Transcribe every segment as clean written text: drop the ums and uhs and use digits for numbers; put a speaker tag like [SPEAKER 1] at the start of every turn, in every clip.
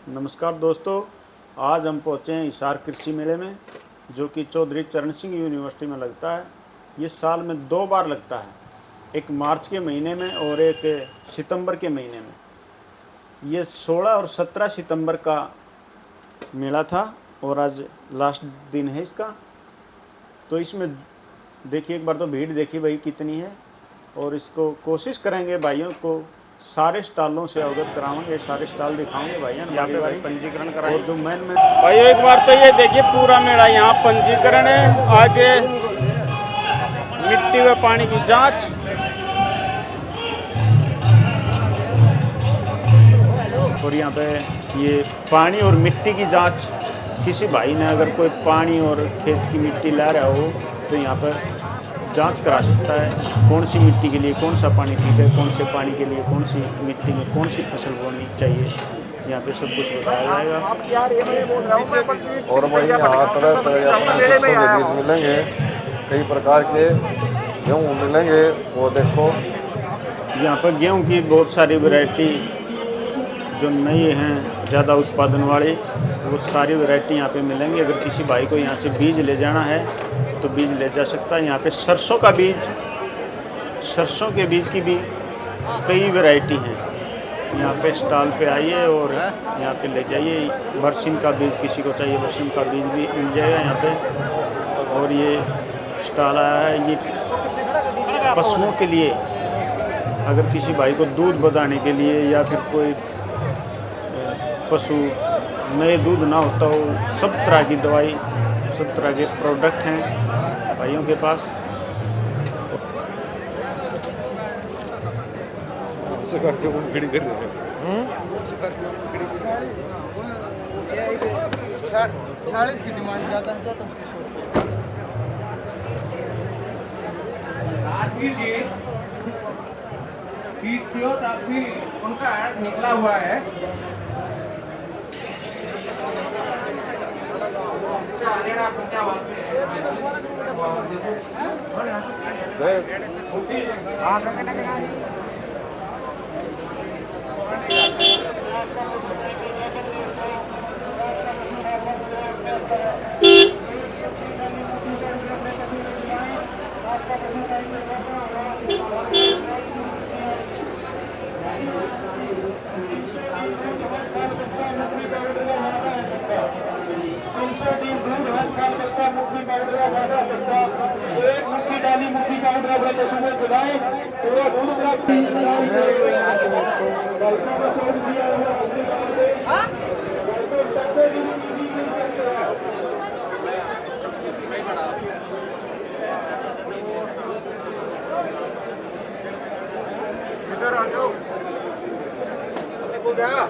[SPEAKER 1] नमस्कार दोस्तों, आज हम पहुँचे हैं हिसार कृषि मेले में, जो कि चौधरी चरण सिंह यूनिवर्सिटी में लगता है। ये साल में 2 बार लगता है, एक मार्च के महीने में और एक सितंबर के महीने में। ये 16 और 17 सितंबर का मेला था और आज लास्ट दिन है इसका। तो इसमें देखिए, एक बार तो भीड़ देखिए भाई कितनी है, और इसको कोशिश करेंगे भाइयों को सारे स्टॉलों से अवगत कराएंगे, सारे स्टॉल दिखाएंगे भाइयों, यहाँ पे भाई पंजीकरण कराएं। और जो मेन भाइयों, एक बार तो ये देखिए पूरा मेला यहाँ पंजीकरण है, आगे मिट्टी व पानी की जांच, और यहाँ पे ये पानी और मिट्टी की जांच। किसी भाई ने अगर कोई पानी और खेत की मिट्टी ला रहा हो तो यहाँ पर जांच करा सकता है, कौन सी मिट्टी के लिए कौन सा पानी ठीक है, कौन से पानी के लिए कौन सी मिट्टी में कौन सी फसल बोनी चाहिए। यहाँ पे सब कुछ बताया जाएगा।
[SPEAKER 2] और वही यहाँ तरह तरह के अपने सरसों के बीज मिलेंगे, कई प्रकार के गेहूँ मिलेंगे। वो देखो
[SPEAKER 1] यहाँ पर गेहूँ की बहुत सारी वैरायटी जो नई हैं, ज़्यादा उत्पादन वाली, वो सारी वैरायटी यहाँ पे मिलेंगी। अगर किसी भाई को यहाँ से बीज ले जाना है तो बीज ले जा सकता है। यहाँ पे सरसों का बीज, सरसों के बीज की भी कई वैरायटी हैं। यहाँ पे स्टॉल पे आइए और यहाँ पे ले जाइए। बरसीम का बीज किसी को चाहिए, बरसीम का बीज भी मिल जाएगा यहाँ पे। और ये स्टॉल आया है, ये पशुओं के लिए, अगर किसी भाई को दूध बढ़ाने के लिए या फिर कोई पशु नए दूध ना होता हो, सब तरह की दवाई, सब तरह के प्रोडक्ट हैं भाइयों के पास।
[SPEAKER 3] चालीस की डिमांड ज़्यादा है तो भी उनका ऐड निकला हुआ है। एक मुट्ठी डाली, मुट्ठी का उठा बड़े पशु में खिलाए, पूरा दूध प्राप्त इधर आ जाओ। देखो क्या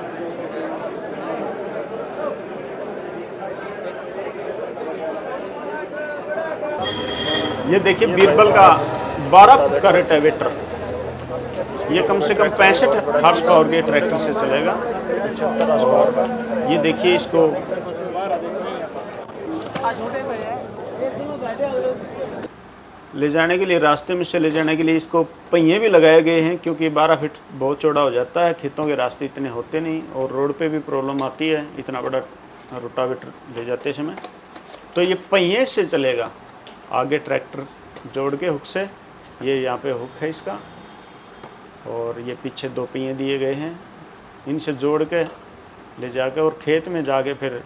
[SPEAKER 1] ये देखिए बीरबल का 12 का रोटावेटर, ये कम से कम 65 हॉर्स पावर के ट्रैक्टर से चलेगा। ये देखिए, इसको ले जाने के लिए, रास्ते में से ले जाने के लिए इसको पहिए भी लगाए गए हैं, क्योंकि 12 फीट बहुत चौड़ा हो जाता है। खेतों के रास्ते इतने होते नहीं और रोड पे भी प्रॉब्लम आती है इतना बड़ा रोटावेटर ले जाते समय। तो ये पहिए से चलेगा, आगे ट्रैक्टर जोड़ के हुक से, ये यहाँ पे हुक है इसका, और ये पीछे 2 पहिए दिए गए हैं, इनसे जोड़ के ले जाके और खेत में जाके फिर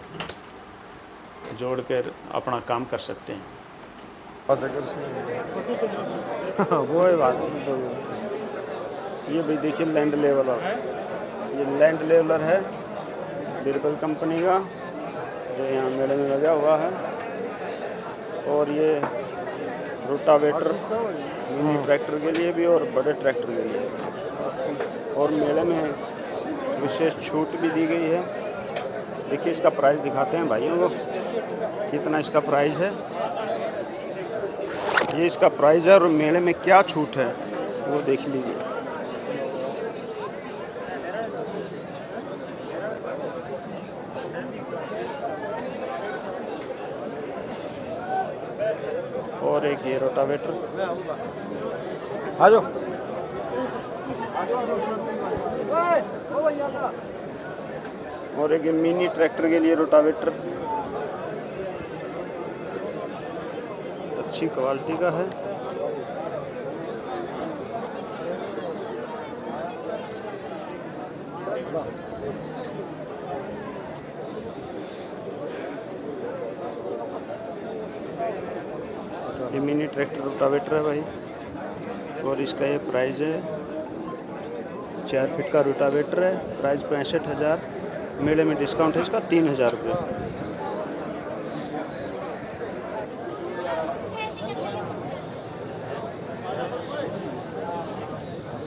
[SPEAKER 1] जोड़ कर अपना काम कर सकते हैं।
[SPEAKER 3] वो है बात।
[SPEAKER 1] ये भाई देखिए लैंड लेवलर, ये लैंड लेवलर है बीरबल कंपनी का, जो यहाँ मेले में लगा हुआ है। और ये रोटावेटर मिनी ट्रैक्टर के लिए भी और बड़े ट्रैक्टर के लिए। और मेले में विशेष छूट भी दी गई है। देखिए, इसका प्राइस दिखाते हैं भाइयों को, कितना इसका प्राइस है। ये इसका प्राइस है और मेले में क्या छूट है वो देख लीजिए। और एक ये रोटावेटर।
[SPEAKER 3] आ जाओ।
[SPEAKER 1] और एक मिनी ट्रैक्टर के लिए रोटावेटर अच्छी क्वालिटी का है। ये मिनी ट्रैक्टर रोटावेटर है भाई, और इसका ये प्राइस है 4 फीट का रोटावेटर है, प्राइस 65,000, मेले में डिस्काउंट है इसका 3,000 रुपये।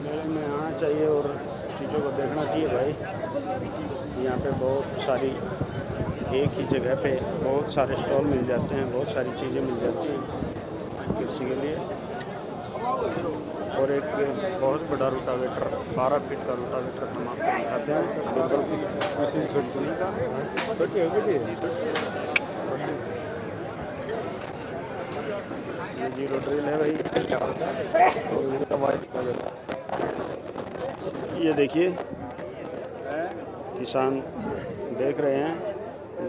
[SPEAKER 1] मेले में आना चाहिए और चीज़ों को देखना चाहिए भाई। यहाँ पे बहुत सारी, एक ही जगह पे बहुत सारे स्टॉल मिल जाते हैं, बहुत सारी चीज़ें मिल जाती हैं कृषि के लिए। और एक बहुत बड़ा रोटावेटर 12 फीट का रोटावेटर हम आपको दिखाते हैं। ये जीरो ड्रिल है भाई। ये देखिए किसान देख रहे हैं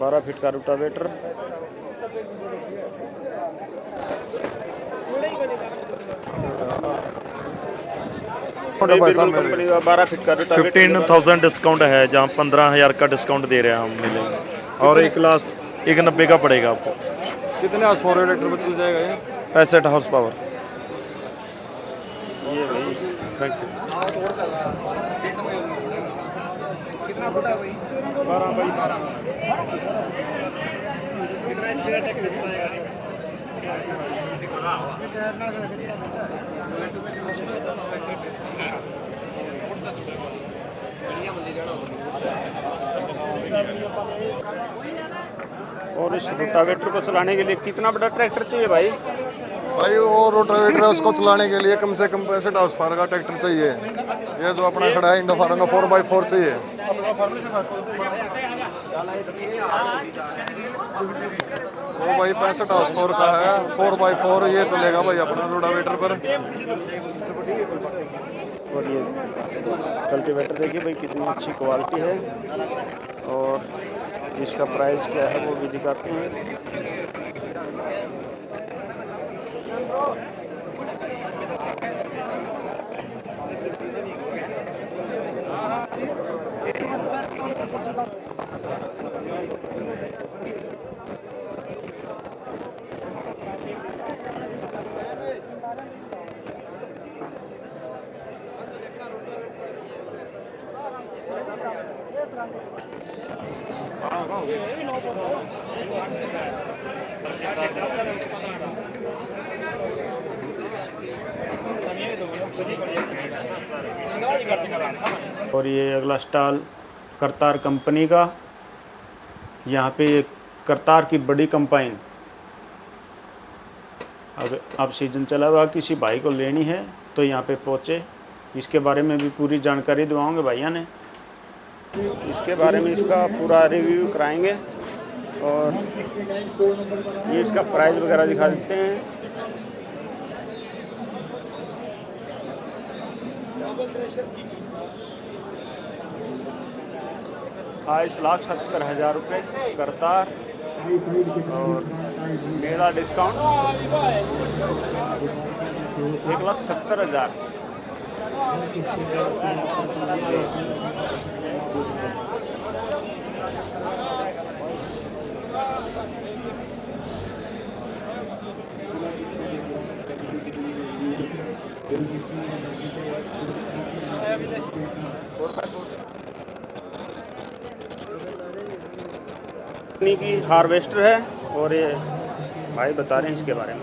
[SPEAKER 1] 12 फीट का रोटावेटर। कंपनी का 12 फीट का रोटावेटर
[SPEAKER 4] 15,000 डिस्काउंट है, जहाँ 15,000 का डिस्काउंट दे रहे हैं हम मिले। और एक लास्ट 190 का पड़ेगा आपको।
[SPEAKER 2] कितने हाउस पावर ट्रैक्टर पर चल जाएगा ये?
[SPEAKER 4] 65 हाउस पावर।
[SPEAKER 1] ये भाई
[SPEAKER 4] थैंक यू।
[SPEAKER 3] कितना फुटा है भाई?
[SPEAKER 1] 12 बाई 12।
[SPEAKER 3] कितना एचपी का ट्रैक्टर चलाएगा?
[SPEAKER 1] और इस रोटावेटर को चलाने के लिए कितना बड़ा ट्रैक्टर चाहिए भाई?
[SPEAKER 2] भाई वो रोटावेटर है, उसको चलाने के लिए कम से कम 65 हाउस पावर का ट्रैक्टर चाहिए। ये जो अपना खड़ा है इंडोफारम का 4x4 चाहिए। वो भाई 65 हाउस पावर का है, 4x4 ये चलेगा भाई अपना रोटावेटर पर।
[SPEAKER 1] और ये कल्टीवेटर देखिए भाई कितनी अच्छी क्वालिटी है, और इसका प्राइस क्या है वो भी दिखाते हैं। और ये अगला स्टॉल करतार कंपनी का। यहाँ पे करतार की बड़ी कंपाइन, अगर अब सीजन चला हुआ किसी भाई को लेनी है तो यहाँ पे पहुँचे। इसके बारे में भी पूरी जानकारी दिलाओगे भैया ने, इसके बारे में इसका पूरा रिव्यू कराएंगे। और ये इसका प्राइस वगैरह दिखा देते हैं। 22,70,000 रुपये करतार, और मेरा डिस्काउंट 1,70,000। की हार्वेस्टर है, और ये भाई बता रहे हैं इसके बारे में।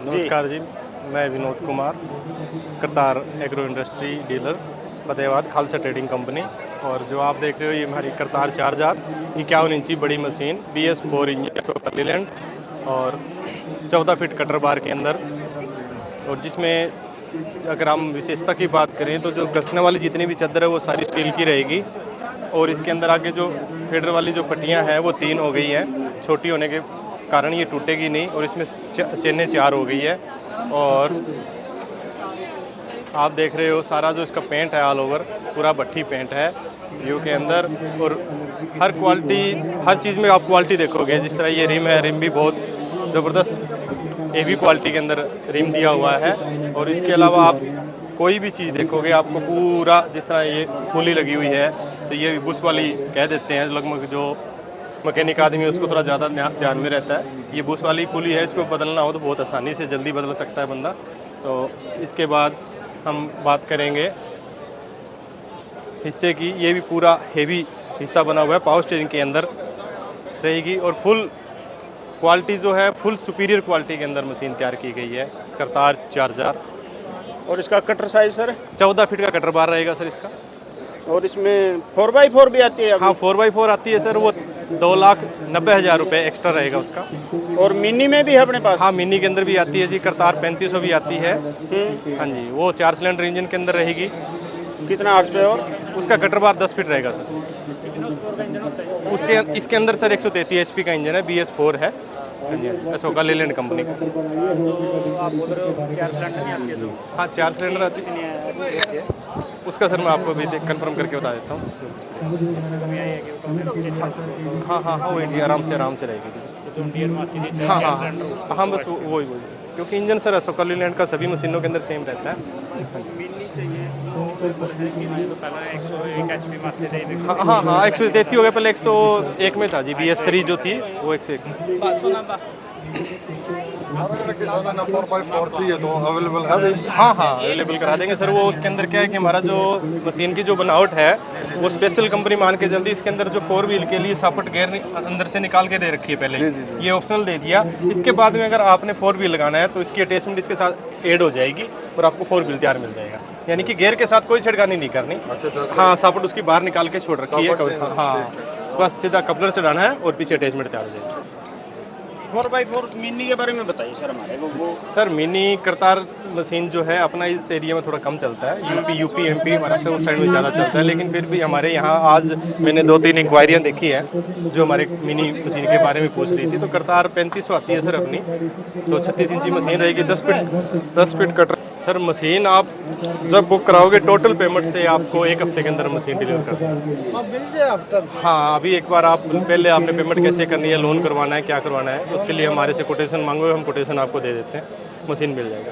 [SPEAKER 4] नमस्कार जी, मैं Vinod Kumar, Kartar agro industry dealer, Fatehabad, Khalsa trading company. और जो आप देख रहे हो ये हमारी करतार 4,51 इंची बड़ी मशीन BS4 इंजन सुपरलीलैंड और 14 फीट कटर बार के अंदर। और जिसमें अगर हम विशेषता की बात करें तो जो कसने वाली जितनी भी चादर है वो सारी स्टील की रहेगी। और इसके अंदर आगे जो फेडर वाली जो पट्टियां हैं वो 3 हो गई हैं, छोटी होने के कारण ये टूटेगी नहीं। और इसमें चेनें 4 हो गई है। और आप देख रहे हो सारा जो इसका पेंट है ऑल ओवर पूरा भट्ठी पेंट है व्यू के अंदर। और हर क्वालिटी, हर चीज़ में आप क्वालिटी देखोगे। जिस तरह ये रिम है, रिम भी बहुत ज़बरदस्त हेवी क्वालिटी के अंदर रिम दिया हुआ है। और इसके अलावा आप कोई भी चीज़ देखोगे आपको पूरा, जिस तरह ये पुली लगी हुई है तो ये बुश वाली कह देते हैं, लगभग जो मैकेनिक आदमी है उसको थोड़ा ज़्यादा ध्यान में रहता है। ये बुश वाली पुली है, इसको बदलना हो तो बहुत आसानी से जल्दी बदल सकता है बंदा। तो इसके बाद हम बात करेंगे हिस्से की। ये भी पूरा हेवी हिस्सा बना हुआ है, पावर स्टीयरिंग के अंदर रहेगी। और फुल क्वालिटी जो है, फुल सुपीरियर क्वालिटी के अंदर मशीन तैयार की गई है करतार 4000।
[SPEAKER 1] और इसका कटर साइज सर?
[SPEAKER 4] 14 फीट का कटर बार रहेगा सर इसका।
[SPEAKER 1] और इसमें 4x4 भी आती है?
[SPEAKER 4] हाँ 4x4 आती है सर, वो 2,90,000 रुपये एक्स्ट्रा रहेगा उसका।
[SPEAKER 1] और मिनी में भी है अपने पास?
[SPEAKER 4] हाँ मिनी के अंदर भी आती है जी, करतार 3500 भी आती है। हाँ जी, वो 4 सिलेंडर इंजन के अंदर रहेगी।
[SPEAKER 1] कितना आर्स पे? और
[SPEAKER 4] उसका कटर बार 10 फीट रहेगा सर। उसके इसके अंदर सर 133 HP का इंजन है, BS4 है। हाँ जी, अशोका लेलैंड कंपनी का।
[SPEAKER 1] आप बोल रहे हो 4 सिलेंडर नहीं आती है जो?
[SPEAKER 4] हाँ 4 सिलेंडर आती है। उसका सर मैं आपको भी कंफर्म करके बता देता हूँ। हाँ हाँ हाँ वही आराम से रहेगी। हाँ हाँ हाँ बस वही क्योंकि इंजन सर अशोका लेलैंड का सभी मशीनों के अंदर सेम रहता है। हाँ हाँ 133 हो गया, पहले 101 में था जी। BS3 जो थी वो 101।
[SPEAKER 2] अगर किसानों ने 4x4 चाहिए तो अवेलेबल है भाई?
[SPEAKER 4] हाँ हाँ अवेलेबल करा देंगे सर। वो उसके अंदर क्या है कि हमारा जो मशीन की जो बनावट है वो स्पेशल कंपनी मान के जल्दी इसके अंदर जो 4 व्हील के लिए सापट गेयर अंदर से निकाल के दे रखी है पहले। ये ऑप्शनल दे दिया। इसके बाद में अगर आपने 4 व्हील लगाना है तो इसकी अटैचमेंट इसके साथ ऐड हो जाएगी और आपको 4 व्हील तैयार मिल जाएगा। यानी कि गेयर के साथ कोई छिड़कानी नहीं करनी।
[SPEAKER 2] अच्छा।
[SPEAKER 4] हाँ सापट उसकी बाहर निकाल के छोड़ रखी है। हाँ बस सीधा कपलर चढ़ाना है और पीछे अटैचमेंट तैयार हो जाएगी।
[SPEAKER 1] 4x4 मिनी के बारे में बताइए सर हमारे को।
[SPEAKER 4] सर मिनी करतार मशीन जो है अपना इस एरिया में थोड़ा कम चलता है। यूपी MP महाराष्ट्र उस साइड में ज़्यादा चलता है। लेकिन फिर भी हमारे यहाँ आज मैंने 2-3 इंक्वायरियाँ देखी है जो हमारे मिनी मशीन के बारे में पूछ रही थी। तो करतार 3500 आती है सर अपनी, तो 36 इंची मशीन रहेगी। 10 फीट कटर। सर मशीन आप जब बुक कराओगे टोटल पेमेंट से आपको 1 हफ्ते के अंदर मशीन डिलीवर कर देंगे। हाँ अभी एक बार आप पहले आपने पेमेंट कैसे करनी है, लोन करवाना है, क्या करवाना है, उसके लिए हमारे से कोटेशन मांगोगे, हम कोटेशन आपको दे देते हैं, मशीन मिल जाएगा।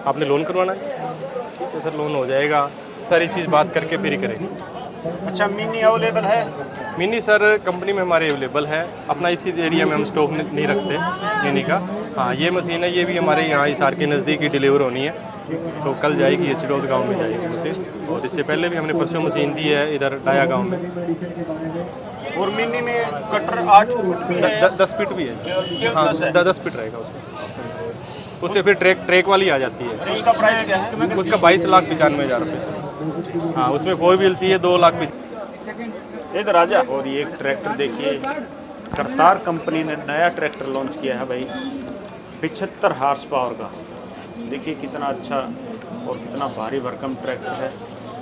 [SPEAKER 4] आपने लोन करवाना है? ठीक है सर लोन हो जाएगा, सारी चीज़ बात करके फिर ही करेंगे।
[SPEAKER 1] अच्छा मिनी अवेलेबल है?
[SPEAKER 4] मिनी सर कंपनी में हमारे अवेलेबल है, अपना इसी एरिया में हम स्टॉक नहीं रखते मिनी का। हाँ ये मशीन है, ये भी हमारे यहाँ हिसार के नज़दीक ही डिलीवर होनी है। तो कल जाएगी, चिड़ौद गांव में जाएगी मशीन। और इससे पहले भी हमने परसों मशीन दी है इधर डाया गांव में।
[SPEAKER 1] और मिनी में कटर 8 फीट भी है?
[SPEAKER 4] 10 फीट भी है। हाँ 10 फीट रहेगा उसमें। उससे फिर ट्रैक वाली आ जाती है।
[SPEAKER 1] उसका प्राइस क्या है?
[SPEAKER 4] उसका 22,95,000 रुपये से। हाँ उसमें 4 व्हील चाहिए 2,00,000।
[SPEAKER 1] इधर आजा। और ये एक ट्रैक्टर देखिए, करतार कंपनी ने नया ट्रैक्टर लॉन्च किया है भाई, 75 हॉर्स पावर का। देखिए कितना अच्छा और कितना भारी भरकम ट्रैक्टर है।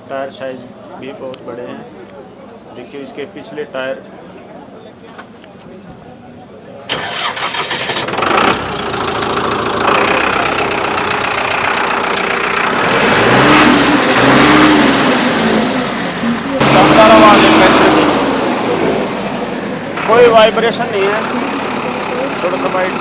[SPEAKER 1] टायर साइज भी बहुत बड़े हैं। देखिए इसके पिछले टायर शानदार आवाज है ट्रैक्टर की, कोई वाइब्रेशन नहीं है। थोड़ा सा वाइड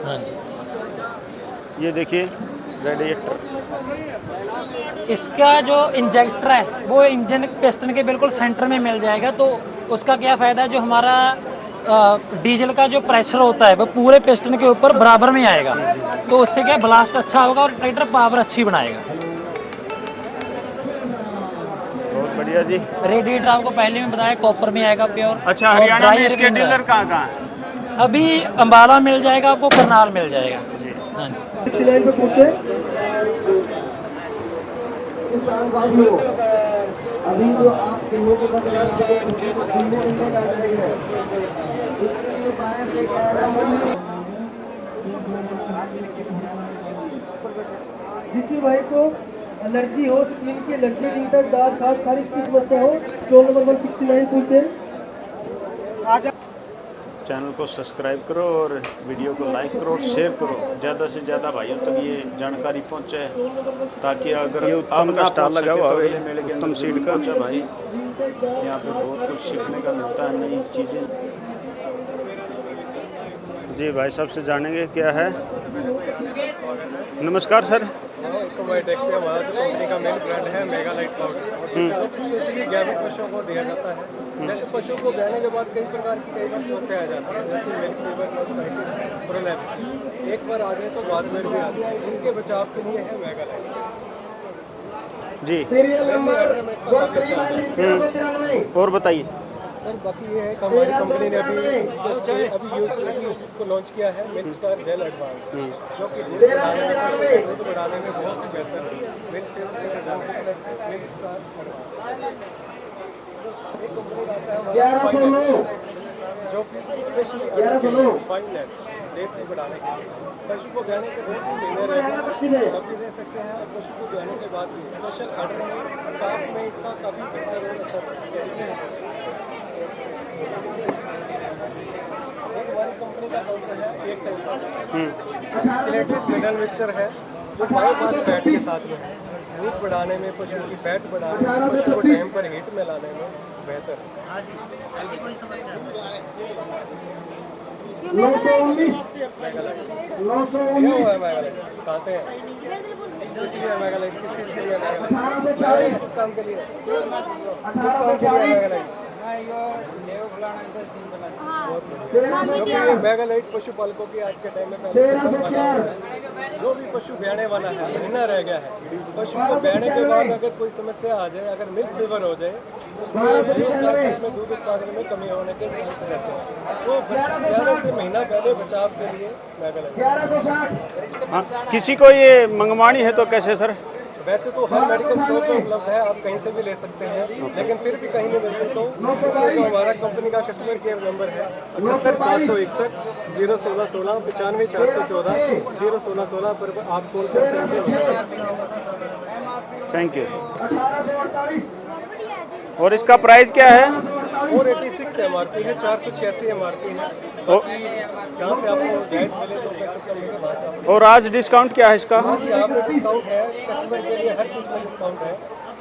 [SPEAKER 5] हाँ जी।
[SPEAKER 1] ये देखिए रेडिएटर,
[SPEAKER 5] इसका जो इंजेक्टर है वो इंजन पिस्टन के बिल्कुल सेंटर में मिल जाएगा। तो उसका क्या फ़ायदा है, जो हमारा डीजल का जो प्रेशर होता है वो पूरे पिस्टन के ऊपर बराबर में आएगा। तो उससे क्या ब्लास्ट अच्छा होगा और ट्रैक्टर पावर अच्छी बनाएगा।
[SPEAKER 1] बहुत बढ़िया जी।
[SPEAKER 5] रेडिएटर आपको पहले में बताया कॉपर में आएगा प्योर।
[SPEAKER 1] अच्छा
[SPEAKER 5] और
[SPEAKER 1] हरियाणा में
[SPEAKER 5] ड्राई
[SPEAKER 1] इसके
[SPEAKER 5] एयर
[SPEAKER 1] डीलर कहाँ कहाँ है?
[SPEAKER 5] अभी अम्बाला मिल जाएगा आपको, करनाल मिल जाएगा। हाँ जी।
[SPEAKER 3] लाइन पे पूछे अभी जो आप लोगों को किसी भाई को
[SPEAKER 6] एलर्जी हो, स्किन की एलर्जी, रिंकल, दाग, खास खारिश की समस्या हो, स्टोर नंबर 169 पूछे।
[SPEAKER 1] चैनल को सब्सक्राइब करो और वीडियो को लाइक करो और शेयर करो, ज़्यादा से ज़्यादा भाइयों तक ये जानकारी पहुँचे, ताकि अगर ये उत्तम का स्टाल लगा हुआ है मेले के उत्तम सीड का भाई, यहाँ पे बहुत कुछ सीखने का मिलता है, नई चीज़ें। जी भाई साहब से जानेंगे क्या है। नमस्कार सर।
[SPEAKER 7] इकोबायोटेक से हमारा जो कंपनी का मेन ब्रांड है मेगालाइट पाउडर, स्पेशली गाभिन पशुओं को दिया जाता है। जैसे पशु को ब्याने के बाद कई प्रकार की कई बार समस्या आ जाती है, जैसे मिल्क फीवर, मास्टाइटिस, प्रोलैप्स। एक बार आ जाए तो बाद में भी आती है, इनके बचाव के लिए है मेगालाइट
[SPEAKER 1] जी। और बताइए
[SPEAKER 7] सर। बाकी ये है कि हमारी कंपनी ने अभी इसको लॉन्च किया है मिल्क स्टार जेल एडवांस, जो कि दूध बढ़ाने में बहुत ही बेहतर है। मिल्क फीवर से बचाने के लिए मिल्क स्टार एडवांस एक कंपनी आता है जो कि स्पेशली फाइननेस डेट को बढ़ाने के लिए पशु को ब्याने के 2-3 महीने रहते तभी दे सकते हैं, और पशु को ब्याने के बाद भी स्पेशल ऑर्डर में काफ में इसका काफ़ी बेहतर और अच्छा हमारी कंपनी का काउंटर है एक टाइम का सिलेक्टेड मिनरल मिक्सचर है जो बायोमास फैट के साथ में है। दूध बढ़ाने में, पशु की फैट बढ़ाने में, पशु को टाइम पर हीट में लाने में बेहतर है। 919 कहाँ से है? इसलिए मेगालाइट किस चीज़ के लिए? इस काम के लिए मेगालाइट पशुपालकों की आज के टाइम में जो भी पशु ब्याने वाला है, महीना रह गया है, पशु को ब्याने के बाद अगर कोई समस्या आ जाए, अगर मिल्क फीवर हो जाए, उसमें दूध उत्पादन में कमी होने के चांस रहते हैं। तो ब्याने से महीना पहले बचाव के लिए मेगालाइट।
[SPEAKER 1] किसी को ये मंगवानी है तो कैसे सर?
[SPEAKER 7] वैसे तो हर मेडिकल स्टोर पर उपलब्ध है, आप कहीं से भी ले सकते हैं, लेकिन फिर भी कहीं नहीं मिलते तो हमारा कंपनी का कस्टमर केयर नंबर है 761 01616 95 414 01616 पर आप कॉल कर सकते हैं।
[SPEAKER 1] Thank you. और इसका प्राइस क्या है?
[SPEAKER 7] 486 MRP है, 486 MRP है। जहाँ से आपको जायज़ मिले तो पैसे कम मिले वहाँ से आप।
[SPEAKER 1] और आज डिस्काउंट क्या है इसका?
[SPEAKER 7] हाँ जी, यहाँ पे डिस्काउंट है, कस्टमर के लिए हर चीज़ में डिस्काउंट है।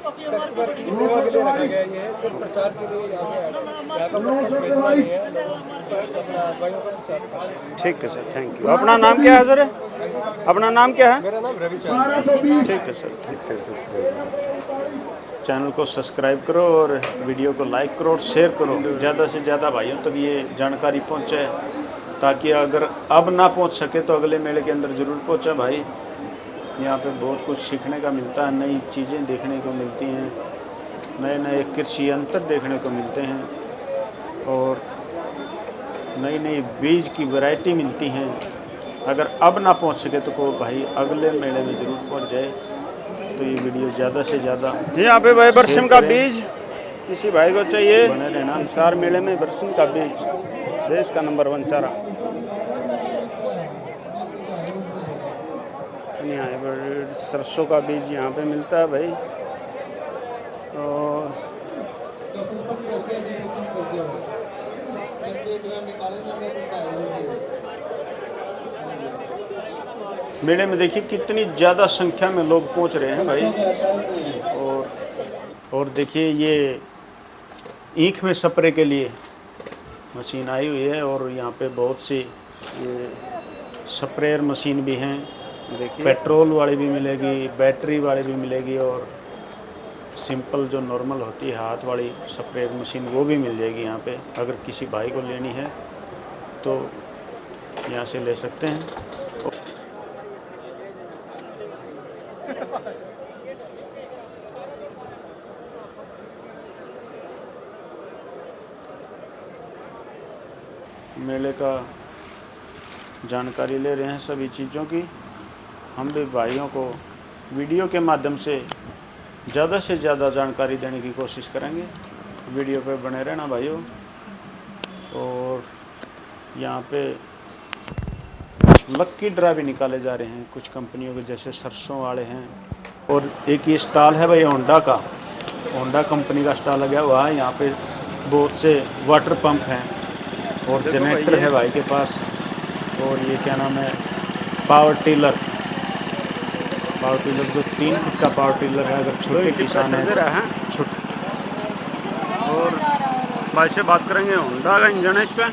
[SPEAKER 7] कस्टमर की सेवा के लिए रखा गया है, ये सिर्फ प्रचार के लिए यहाँ पे बेचना नहीं है, अपना भाइयों का प्रचार।
[SPEAKER 1] ठीक है सर, थैंक यू। अपना नाम क्या है सर? अपना नाम क्या है?
[SPEAKER 7] मेरा नाम रविचंद।
[SPEAKER 1] ठीक है सर, ठीक से। चैनल को सब्सक्राइब करो और वीडियो को लाइक करो और शेयर करो, ज़्यादा से ज़्यादा भाइयों तक ये जानकारी पहुँचे, ताकि अगर अब ना पहुँच सके तो अगले मेले के अंदर ज़रूर पहुँचे भाई। यहाँ पे बहुत कुछ सीखने का मिलता है, नई चीज़ें देखने को मिलती हैं, नए नए कृषि यंत्र देखने को मिलते हैं, और नई नई बीज की वैरायटी मिलती हैं। अगर अब ना पहुँच सके तो कोई भाई अगले मेले में ज़रूर पहुँच जाए। तो ये वीडियो ज़्यादा से ज़्यादा यहाँ पे भाई बरसिम का बीज किसी भाई को चाहिए, बने रहना। हिसार मेले में बरसिम का बीज देश का नंबर 1 चारा। यहाँ पर सरसों का बीज यहाँ पे मिलता है भाई। और मेले में देखिए कितनी ज़्यादा संख्या में लोग पहुंच रहे हैं भाई। और देखिए ये ईख में स्प्रे के लिए मशीन आई हुई है, और यहाँ पे बहुत सी ये स्प्रेयर मशीन भी हैं। देखिए पेट्रोल वाली भी मिलेगी, बैटरी वाली भी मिलेगी, और सिंपल जो नॉर्मल होती है हाथ वाली स्प्रेयर मशीन वो भी मिल जाएगी यहाँ पे। अगर किसी भाई को लेनी है तो यहाँ से ले सकते हैं। मेले का जानकारी ले रहे हैं सभी चीज़ों की। हम भी भाइयों को वीडियो के माध्यम से ज़्यादा से ज़्यादा जानकारी देने की कोशिश करेंगे। वीडियो पे बने रहना भाइयों। और यहाँ पे लक्की ड्रा भी निकाले जा रहे हैं कुछ कंपनियों के, जैसे सरसों वाले हैं। और एक ये स्टॉल है भाई होंडा का, होंडा कंपनी का स्टॉल लगा हुआ है। यहाँ पे बहुत से वाटर पंप हैं और जनरेटर है भाई के पास। और ये क्या नाम है, पावर टिलर जो 3 फुट का पावर टिलर है, अगर छोटे किसान हैं छोटे। और भाई से बात करेंगे, होंडा का इंजन है इस पर।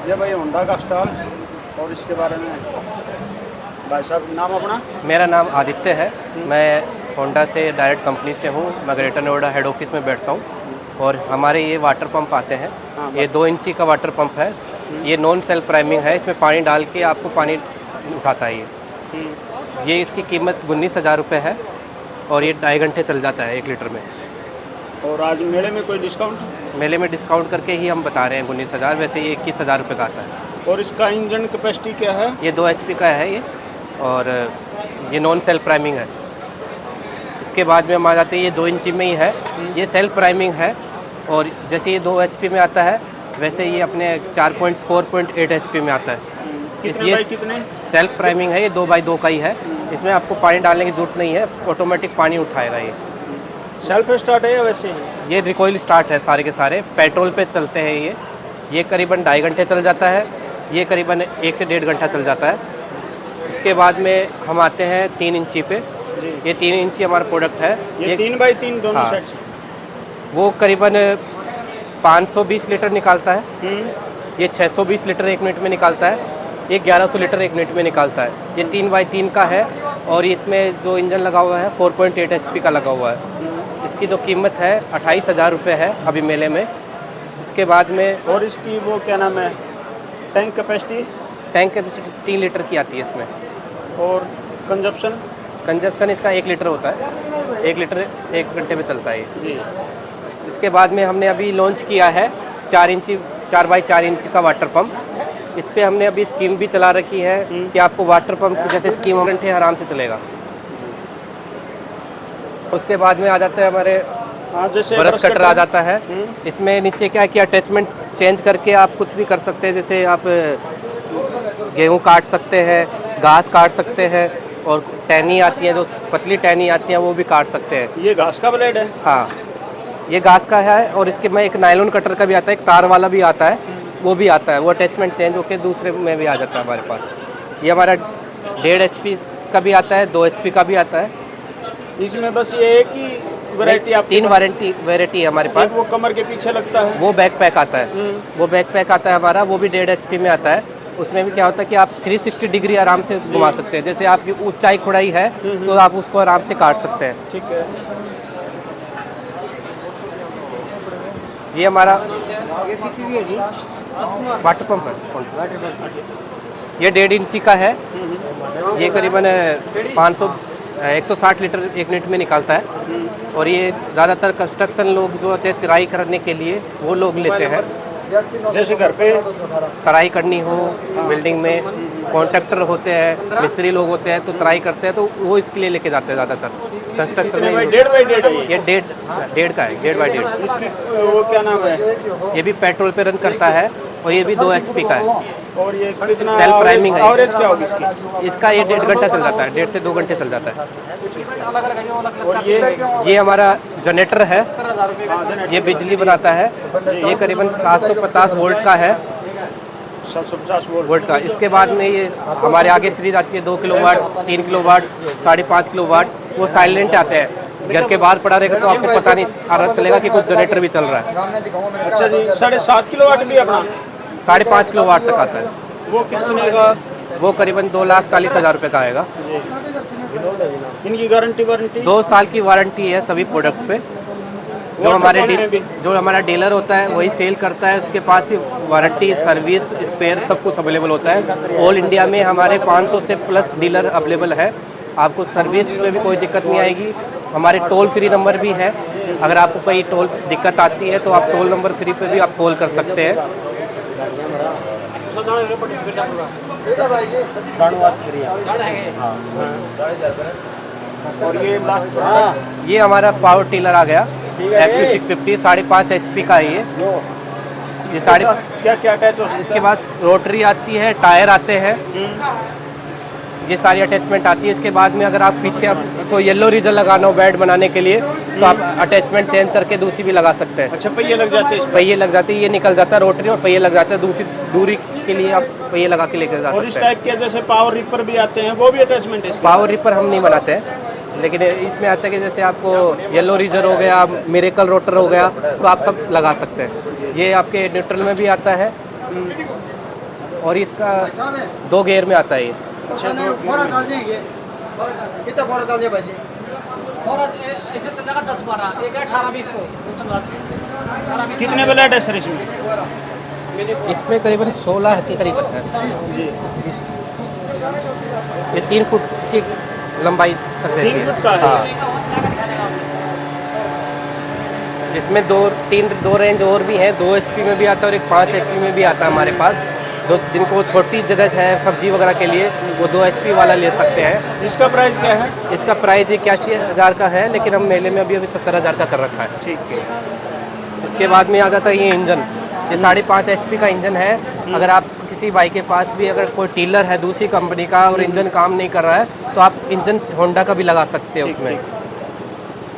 [SPEAKER 1] ये भाई होंडा का स्टॉल, और इसके बारे में भाई साहब नाम अपना।
[SPEAKER 8] मेरा नाम आदित्य है, मैं होंडा से डायरेक्ट कंपनी से हूँ। मैं ग्रेटर नोएडा हेड ऑफिस में बैठता हूँ और हमारे ये वाटर पंप आते हैं। ये 2 इंची का वाटर पंप है। ये नॉन सेल्फ प्राइमिंग है, इसमें पानी डाल के आपको पानी उठाता है। ये इसकी कीमत 19,000 रुपये है और ये 2.5 घंटे चल जाता है 1 लीटर में।
[SPEAKER 1] और आज मेले में कोई डिस्काउंट?
[SPEAKER 8] मेले में डिस्काउंट करके ही हम बता रहे हैं 19,000, वैसे ये 21,000 रुपये का आता है।
[SPEAKER 1] और इसका इंजन कैपेसिटी क्या है?
[SPEAKER 8] ये 2 HP का है ये, और ये नॉन सेल्फ प्राइमिंग है। इसके बाद में हम आ जाते हैं, ये 2 इंची में ही है। ये सेल्फ प्राइमिंग है और जैसे ये 2 HP में आता है वैसे ये अपने 4.4.8 HP में आता है।
[SPEAKER 1] कितने बाई कितने?
[SPEAKER 8] सेल्फ प्राइमिंग है, ये 2x2 का ही है। इसमें आपको पानी डालने की जरूरत नहीं है, ऑटोमेटिक पानी उठाएगा ये।
[SPEAKER 1] सेल्फ स्टार्ट है या वैसे ही?
[SPEAKER 8] ये रिकॉइल स्टार्ट है, सारे के सारे पेट्रोल पे चलते हैं ये करीबन 2.5 घंटे चल जाता है। ये करीबन 1 से 1.5 घंटा चल जाता है। इसके बाद में हम आते हैं 3 इंची पे। ये 3 इंची हमारा प्रोडक्ट है।
[SPEAKER 1] ये 3x3 दोनों
[SPEAKER 8] हाँ,
[SPEAKER 1] साइड से?
[SPEAKER 8] वो करीबन 520 लीटर निकालता है। ये 620 लीटर 1 मिनट में निकालता है। ये 1100 लीटर 1 मिनट में निकालता है। ये 3x3 का है और इसमें जो इंजन लगा हुआ है 4.8 HP का लगा हुआ है। इसकी जो कीमत है 28,000 रुपये है अभी मेले में। इसके बाद में
[SPEAKER 1] और इसकी वो क्या नाम है, tank capacity?
[SPEAKER 8] Tank capacity 3 litre की आती है इसमें।
[SPEAKER 1] और कंजप्शन
[SPEAKER 8] इसका 1 लीटर होता है। 1 लीटर 1 घंटे में चलता है ये।
[SPEAKER 1] जी।
[SPEAKER 8] इसके बाद में हमने अभी लॉन्च किया है 4x4 इंच का वाटर पंप। इस पर हमने अभी स्कीम भी चला रखी है कि आपको वाटर पंप की जैसे स्कीम घंटे आराम से चलेगा। उसके बाद में आ जाता है हमारे
[SPEAKER 1] जैसे
[SPEAKER 8] ब्रश कटर आ जाता है। इसमें नीचे क्या है कि अटैचमेंट चेंज करके आप कुछ भी कर सकते हैं। जैसे आप गेहूं काट सकते हैं, घास काट सकते हैं, और टहनी आती है, जो पतली टहनी आती है वो भी काट सकते हैं।
[SPEAKER 1] ये घास का ब्लेड है?
[SPEAKER 8] हाँ, ये घास का है। और इसके में एक नायलॉन कटर का भी आता है, एक तार वाला भी आता है, वो भी आता है। वो अटैचमेंट चेंज होकर दूसरे में भी आ जाता है हमारे पास। ये हमारा 1.5 HP का भी आता है, 2 HP का भी आता है।
[SPEAKER 1] इसमें बस ये एक ही वैरायटी? आप
[SPEAKER 8] 3 वैरायटी है हमारे पास।
[SPEAKER 1] वो कमर के पीछे लगता है,
[SPEAKER 8] वो बैक पैक आता है। वो बैक पैक आता है हमारा, वो भी 1.5 HP में आता है। उसमें भी क्या होता है कि आप 360 डिग्री आराम से घुमा सकते हैं। जैसे आपकी ऊंचाई खुदाई है तो आप उसको आराम से काट सकते हैं।
[SPEAKER 1] ठीक है।
[SPEAKER 8] ये हमारा वाटर पंप है। ये 1.5 इंची का है। ये करीबन 160 लीटर 1 मिनट में निकालता है। और ये ज़्यादातर कंस्ट्रक्शन लोग जो होते हैं तराई करने के लिए वो लोग लेते हैं।
[SPEAKER 1] जैसे घर पे
[SPEAKER 8] तराई करनी हो, बिल्डिंग में कॉन्ट्रैक्टर होते हैं, मिस्त्री लोग होते हैं तो तराई करते हैं, तो वो इसके लिए लेके जाते हैं ज़्यादातर कंस्ट्रक्शन में।
[SPEAKER 1] 1.5x1.5 है
[SPEAKER 8] ये 1.5 का है, 1.5x1.5।
[SPEAKER 1] इसकी वो क्या नाम है?
[SPEAKER 8] ये भी पेट्रोल पे रन करता है और ये भी 2 HP का है।
[SPEAKER 1] और ये कितना
[SPEAKER 8] सेल्फ प्राइमिंग है।
[SPEAKER 1] एवरेज क्या होगी इसकी?
[SPEAKER 8] इसका ये 1.5 घंटा चल जाता है, 1.5 से 2 घंटे चल जाता है।
[SPEAKER 1] और
[SPEAKER 8] ये हमारा जनरेटर है, ये बिजली बनाता है। ये करीबन 750 वोल्ट का है,
[SPEAKER 1] 750
[SPEAKER 8] वोल्ट का। इसके बाद में ये हमारे आगे सीरीज आती है 2 किलोवाट, 3 किलोवाट, 5.5 किलोवाट। वो साइलेंट आते हैं, घर के बाहर पड़ा रहेगा तो आपको पता नहीं चलेगा कि कुछ जनरेटर भी चल रहा है।
[SPEAKER 1] अच्छा जी। 7.5 किलोवाट भी अपना?
[SPEAKER 8] 5.5 किलोवाट तक आता है।
[SPEAKER 1] वो कितने का?
[SPEAKER 8] वो करीबन 2,40,000 रुपये का आएगा।
[SPEAKER 1] इनकी गारंटी वारंटी?
[SPEAKER 8] 2 साल की वारंटी है सभी प्रोडक्ट पे। जो हमारा डीलर होता है वही सेल करता है, उसके पास ही वारंटी, सर्विस, स्पेयर सब कुछ अवेलेबल होता है। ऑल इंडिया में हमारे 500 से प्लस डीलर अवेलेबल है। आपको सर्विस में भी कोई दिक्कत नहीं आएगी। हमारे टोल फ्री नंबर भी है, अगर आपको कोई टोल दिक्कत आती है तो आप टोल नंबर फ्री पे भी आप कॉल कर सकते हैं।
[SPEAKER 1] और ये लास्ट
[SPEAKER 8] ये हमारा पावर टिलर आ गया, FQ650, 5.5 HP का है ये। ये सारी
[SPEAKER 1] क्या क्या अटैच हो सकता
[SPEAKER 8] इसके बाद रोटरी आती है, टायर आते हैं, ये सारी अटैचमेंट आती है। इसके बाद में अगर आप पीछे आपको येलो रीजन लगाना हो बेड बनाने के लिए तो आप अटैचमेंट चेंज करके दूसरी भी लगा सकते हैं।
[SPEAKER 1] अच्छा, पहिए लग जाते हैं
[SPEAKER 8] पहिए लग जाते हैं, ये निकल जाता है रोटरी और पहिए लग जाते हैं, दूसरी दूरी के लिए आप पहिए लगा के लेकर जा
[SPEAKER 1] और इस
[SPEAKER 8] सकते हैं।
[SPEAKER 1] टाइप के जैसे पावर रिपर भी आते हैं, वो भी अटैचमेंट है इसके
[SPEAKER 8] पावर रिपर हम नहीं बनाते हैं, लेकिन इसमें आता है कि जैसे आपको येलो रीजर हो गया, मिरेकल रोटर हो गया, तो आप सब लगा सकते हैं। ये आपके न्यूट्रल में भी आता है और इसका 2 गियर में आता है ये।
[SPEAKER 5] इसे चलेगा 10-12, एक 18-20 को
[SPEAKER 1] कितने ब्लेड है सर इसमें?
[SPEAKER 8] इसमें करीबन 16 के करीबन है
[SPEAKER 1] जी,
[SPEAKER 8] ये 3 फुट की लंबाई तक रहती
[SPEAKER 1] 3
[SPEAKER 8] है।
[SPEAKER 1] फुट का है।
[SPEAKER 8] हाँ। इसमें 2 रेंज और भी हैं, 2 HP में भी आता है और एक 5 HP में भी आता है हमारे पास। जो जिनको छोटी जगह है सब्जी वगैरह के लिए वो 2 HP वाला ले सकते हैं।
[SPEAKER 1] इसका प्राइस क्या है?
[SPEAKER 8] इसका प्राइस 81,000 का है, लेकिन हम मेले में अभी 70,000 का कर रखा है।
[SPEAKER 1] ठीक है।
[SPEAKER 8] इसके बाद में आ जाता है ये इंजन, ये 5.5 HP का इंजन है। अगर आप किसी बाइक के पास भी अगर कोई टीलर है दूसरी कंपनी का और इंजन काम नहीं कर रहा है तो आप इंजन होंडा का भी लगा सकते हैं उसमें।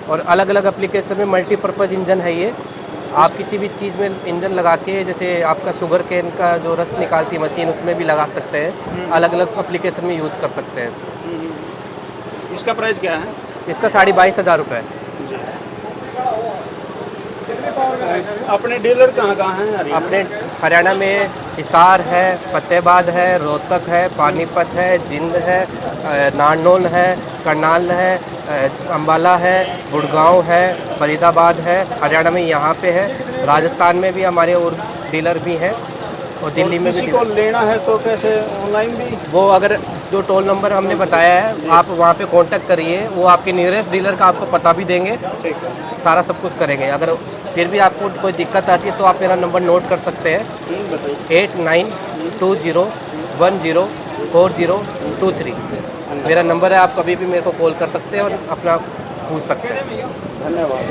[SPEAKER 8] और अलग अलग एप्लीकेशन में मल्टीपर्पज़ इंजन है ये। आप किसी भी चीज़ में इंजन लगा के, जैसे आपका शुगर केन का जो रस निकालती है मशीन, उसमें भी लगा सकते हैं। अलग अलग एप्लीकेशन में यूज कर सकते हैं इसको।
[SPEAKER 1] इसका प्राइस क्या है?
[SPEAKER 8] इसका 22,500 रुपये है।
[SPEAKER 1] अपने डीलर कहाँ कहाँ हैं हरियाणा?
[SPEAKER 8] अपने हरियाणा में हिसार है, फतेहाबाद है, रोहतक है, पानीपत है, जिंद है, नारनौल है, करनाल है, अम्बाला है, गुड़गांव है, फरीदाबाद है। हरियाणा में यहाँ पे है। राजस्थान में भी हमारे और डीलर भी हैं और दिल्ली में भी।
[SPEAKER 1] किसी को लेना है तो कैसे, ऑनलाइन भी?
[SPEAKER 8] वो अगर जो टोल नंबर हमने बताया है आप वहाँ पे कांटेक्ट करिए, वो आपके नियरेस्ट डीलर का आपको पता भी देंगे,
[SPEAKER 1] ठीक है।
[SPEAKER 8] सारा सब कुछ करेंगे। अगर फिर भी आपको कोई दिक्कत आती है तो आप मेरा नंबर नोट कर सकते हैं, 8920104023 मेरा नंबर है। आप कभी भी मेरे को कॉल कर सकते हैं और अपना पूछ सकते हैं।
[SPEAKER 1] धन्यवाद।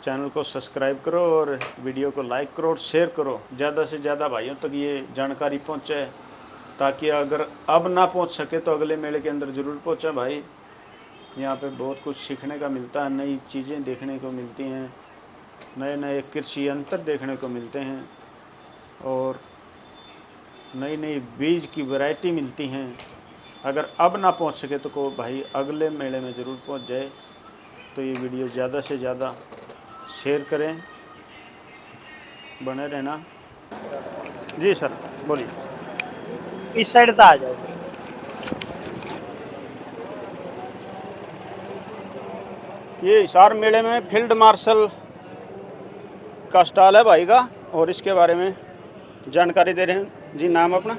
[SPEAKER 1] चैनल को सब्सक्राइब करो और वीडियो को लाइक करो और शेयर करो, ज़्यादा से ज़्यादा भाइयों तक ये जानकारी पहुँचे, ताकि अगर अब ना पहुँच सके तो अगले मेले के अंदर ज़रूर पहुँचे भाई। यहाँ पे बहुत कुछ सीखने का मिलता है, नई चीज़ें देखने को मिलती हैं, नए नए कृषि यंत्र देखने को मिलते हैं और नई नई बीज की वैरायटी मिलती हैं। अगर अब ना पहुँच सके तो को भाई अगले मेले में ज़रूर पहुँच जाए। तो ये वीडियो ज़्यादा से ज़्यादा शेयर करें, बने रहना। जी सर बोलिए।
[SPEAKER 6] इस साइड से आ जाओ।
[SPEAKER 1] ये हिसार मेले में फील्ड मार्शल का स्टॉल है भाई का, और इसके बारे में जानकारी दे रहे हैं। जी नाम अपना?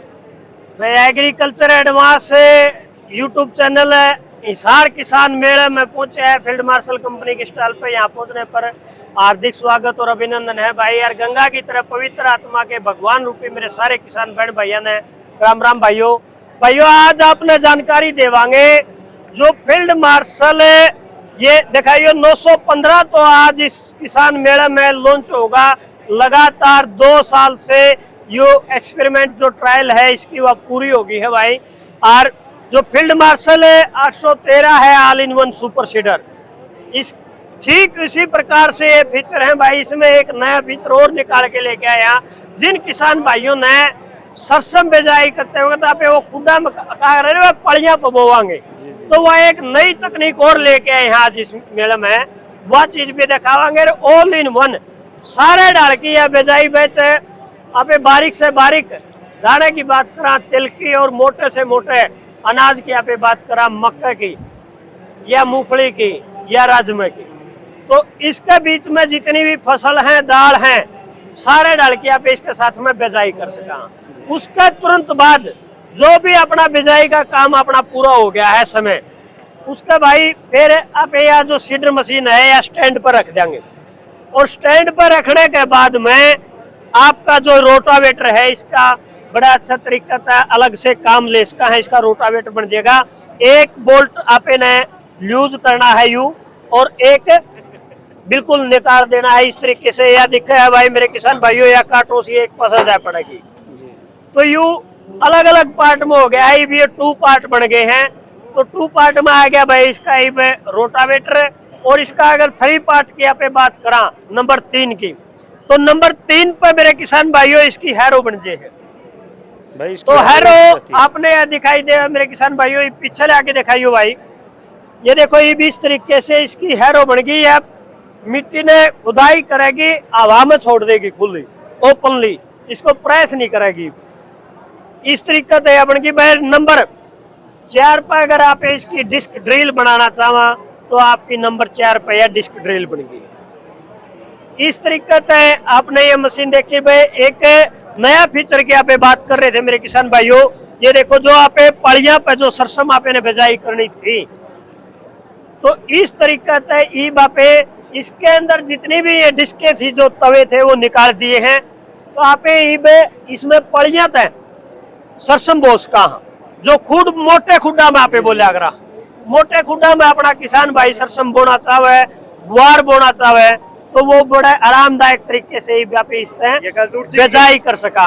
[SPEAKER 6] मैं एग्रीकल्चर एडवांस यूट्यूब चैनल है। हिसार किसान मेले में पहुंचे हैं फील्ड मार्शल कंपनी के स्टॉल पे। यहाँ पहुंचने पर हार्दिक स्वागत और अभिनंदन है भाई। यार गंगा की तरह पवित्र आत्मा के भगवान रूपी मेरे सारे किसान बहन भैया ने राम राम भाइयों। आज आपने जानकारी देवांगे जो फील्ड मार्शल ये दिखाइए 915 तो आज इस किसान मेले में लॉन्च होगा। लगातार 2 साल से यो एक्सपेरिमेंट जो ट्रायल है इसकी वह पूरी होगी है भाई। और जो फील्ड मार्शल 813 है all in one super seeder, इस ठीक इसी प्रकार से ये फीचर है भाई। इसमें एक नया फीचर और निकाल के लेके आया। जिन किसान भाइयों ने सरसम बिजाई करते होंगे तो आप वो खुदा में पड़िया पबोवांगे, तो वह एक नई तकनीक और लेके आए हैं आज इस मेले में। वह चीज भी दिखावांगे। ऑल इन वन सारे डाल की या बिजाई बेच आप बारीक से बारीक दाने की बात करा, तिल की और मोटे से मोटे अनाज की आप बात करा, मक्का की या मूंगफली की या राजमा की, तो इसके बीच में जितनी भी फसल है, दाल है, सारे डाल के आप इसके साथ में बिजाई कर सका। उसके तुरंत बाद जो भी अपना बिजाई का काम अपना पूरा हो गया है समय, उसका भाई फिर आप यह जो सीडर मशीन है या स्टैंड पर रख देंगे और स्टैंड पर रखने के बाद में आपका जो रोटावेटर है इसका बड़ा अच्छा तरीका था, अलग से काम लेस का है, इसका रोटावेटर बन जाएगा। एक बोल्ट आपने लूज करना है यू, और एक बिल्कुल निकाल देना है इस तरीके से। या दिखा है भाई मेरे किसान भाइयों, या काटो सी एक फंसा जाए पड़ेगी। तो यू अलग अलग पार्ट में हो गया है, ये 2 पार्ट बन गए हैं। तो 2 पार्ट में आ गया भाई इसका ये रोटावेटर। और इसका अगर 3 पार्ट की यहाँ पे बात करा, नंबर 3 की, तो नंबर 3 पे मेरे किसान भाइयों इसकी हैरो बन जाए है
[SPEAKER 1] भाई।
[SPEAKER 6] तो हैरो आपने दिखाई दे मेरे किसान भाइयों, ये पीछे आके दिखाइयो भाई। ये देखो ये भी इस तरीके से इसकी हैरो बन गई है। मिट्टी ने खुदाई करेगी, हवा में छोड़ देगी खुली ओपनली, इसको प्रेस नहीं करेगी। इस तरीके से बन गई भाई। नंबर 4 पर अगर आप इसकी डिस्क ड्रिल बनाना चाहो तो आपकी नंबर 4 पे यह डिस्क ड्रिल बन गई। इस तरीके से आपने ये मशीन देखी भाई। एक नया फीचर की आप बात कर रहे थे मेरे किसान भाइयों, ये देखो जो आप पड़िया पे जो सरसम आपने बिजाई करनी थी, तो इस तरीके से ई बापे इसके अंदर जितनी भी ये डिस्कें थी जो तवे थे वो निकाल दिए हैं। तो आप इसमें पड़िया थे सरसम बोस का जो खुद मोटे खुड्डा में आपे बोले अगर मोटे खुड्डा में अपना किसान भाई सरसम बोना चाहे, गुआर बोना चाहे, तो वो बड़ा आरामदायक तरीके से बिजाई कर सका।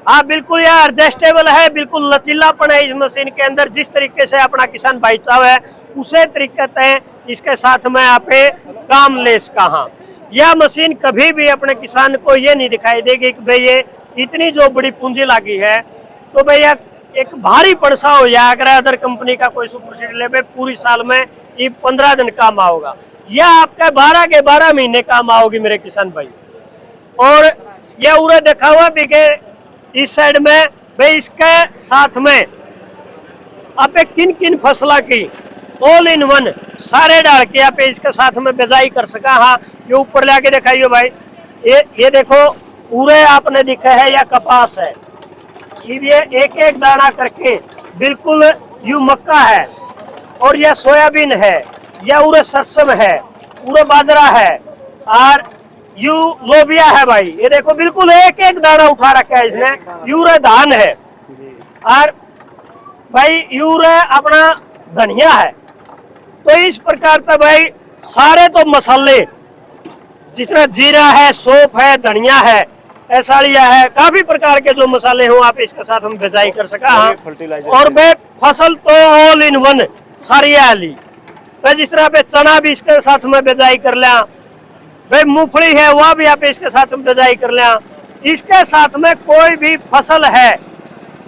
[SPEAKER 6] हाँ बिल्कुल यार एडजस्टेबल है, बिल्कुल लचीलापन है इस मशीन के अंदर। जिस तरीके से अपना किसान भाई चाहे उसे तरीके से इसके साथ में आप काम ले सका। यह मशीन कभी भी अपने किसान को ये नहीं दिखाई देगी कि भाई ये इतनी जो बड़ी पूंजी लगी है तो भैया एक भारी पड़सा हो जाए। अगर अदर कंपनी का कोई सुपर सीडर ले पूरी साल में ये 15 दिन काम आओगा, या आपका 12 के 12 महीने काम आओगी मेरे किसान भाई। और यह उरे देखा हुआ भी के इस साइड में भाई इसके साथ में आप किन किन फसला की ऑल इन वन सारे डाल के आप इसके साथ में बिजाई कर सका। हाँ ये ऊपर लाके दिखाइए भाई, ये देखो पूरे आपने दिखा है या कपास है, ये एक एक दाना करके बिल्कुल यू मक्का है, और यह सोयाबीन है, यह पूरे सरसम है, पूरे बाजरा है, और यू लोबिया है भाई। ये देखो बिल्कुल एक एक दाना उठा रखा है इसने। यूरे धान है, और भाई यूरे अपना धनिया है। तो इस प्रकार का भाई सारे तो मसाले जितना जीरा है, सौंफ है, धनिया है, ऐसाड़िया है, काफी प्रकार के जो मसाले हो आप इसके साथ हम बिजाई कर सका। और भाई फसल तो ऑल इन वन सारी आली भाई। जिस तरह पे चना भी इसके साथ में बिजाई कर लिया भाई, मूंगफली है वह भी आप इसके साथ में बिजाई कर लिया। इसके साथ में कोई भी फसल है,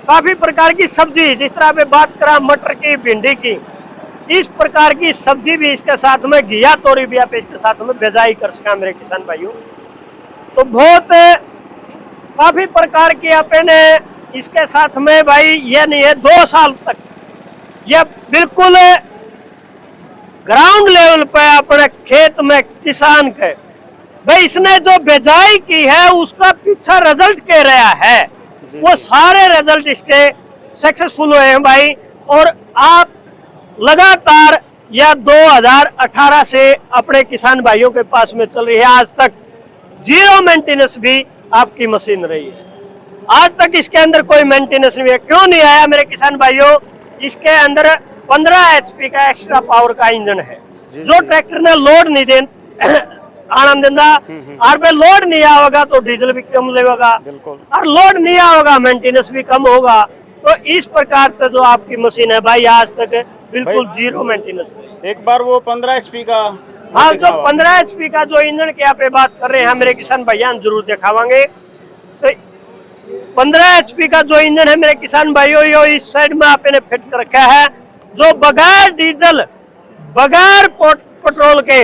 [SPEAKER 6] काफी प्रकार की सब्जी, जिस तरह पे बात करा मटर की, भिंडी की, इस प्रकार की सब्जी भी इसके साथ में, घिया तोरी भी आप इसके साथ में बिजाई कर सका मेरे किसान भाइयों। तो बहुत काफी प्रकार की आपने इसके साथ में भाई ये नहीं है 2 साल तक ये बिल्कुल ग्राउंड लेवल पे अपने खेत में किसान के भाई इसने जो बिजाई की है उसका पीछा रिजल्ट कह रहा है, वो सारे रिजल्ट इसके सक्सेसफुल हुए हैं भाई। और आप लगातार या 2018 से अपने किसान भाइयों के पास में चल रही है, आज तक 0 मेंटेनेंस भी आपकी मशीन रही है। आज तक इसके अंदर कोई मेंटेनेंस नहीं है। क्यों नहीं आया मेरे किसान भाइयों? इसके अंदर 15 HP का एक्स्ट्रा पावर का इंजन है जो ट्रैक्टर ने लोड नहीं दे आनंद देंदा। और भाई लोड नहीं आओगा तो डीजल भी कम लेगा, और लोड नहीं आओगा मेंटेनेंस भी कम होगा। तो इस प्रकार से जो आपकी मशीन है भाई आज तक बिल्कुल 0 मेंटेनेंस है।
[SPEAKER 1] एक बार वो 15 HP का,
[SPEAKER 6] हाँ जो 15 HP का जो इंजन की आप बात कर रहे हैं मेरे किसान भैया जरूर दिखावांगे। तो 15 HP का जो इंजन है मेरे किसान भाइयों यो इस साइड में आपने फिट कर रखा है, जो बगैर डीजल बगैर पेट्रोल के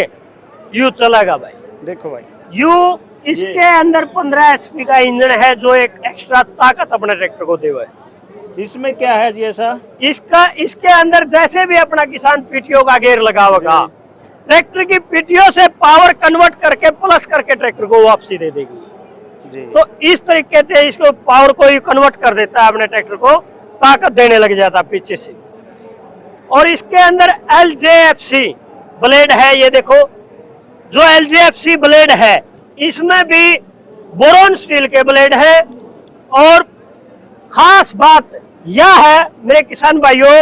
[SPEAKER 6] यू चलेगा भाई।
[SPEAKER 1] देखो भाई
[SPEAKER 6] यू इसके अंदर 15 HP का इंजन है जो एक एक्स्ट्रा ताकत अपने ट्रैक्टर को देवा है।
[SPEAKER 1] इसमें क्या है जी ऐसा?
[SPEAKER 6] इसके अंदर जैसे भी अपना किसान पीटीओ का गेयर लगावेगा, ट्रैक्टर की पीटीओ से पावर कन्वर्ट करके प्लस करके ट्रैक्टर को वापसी दे देगी जी। तो इस तरीके से इसको पावर को ही कन्वर्ट कर देता है, अपने ट्रैक्टर को ताकत देने लग जाता पीछे से। और इसके अंदर LJFC ब्लेड है, ये देखो जो LJFC ब्लेड है इसमें भी बोरोन स्टील के ब्लेड है, और खास बात यह है मेरे किसान भाइयों,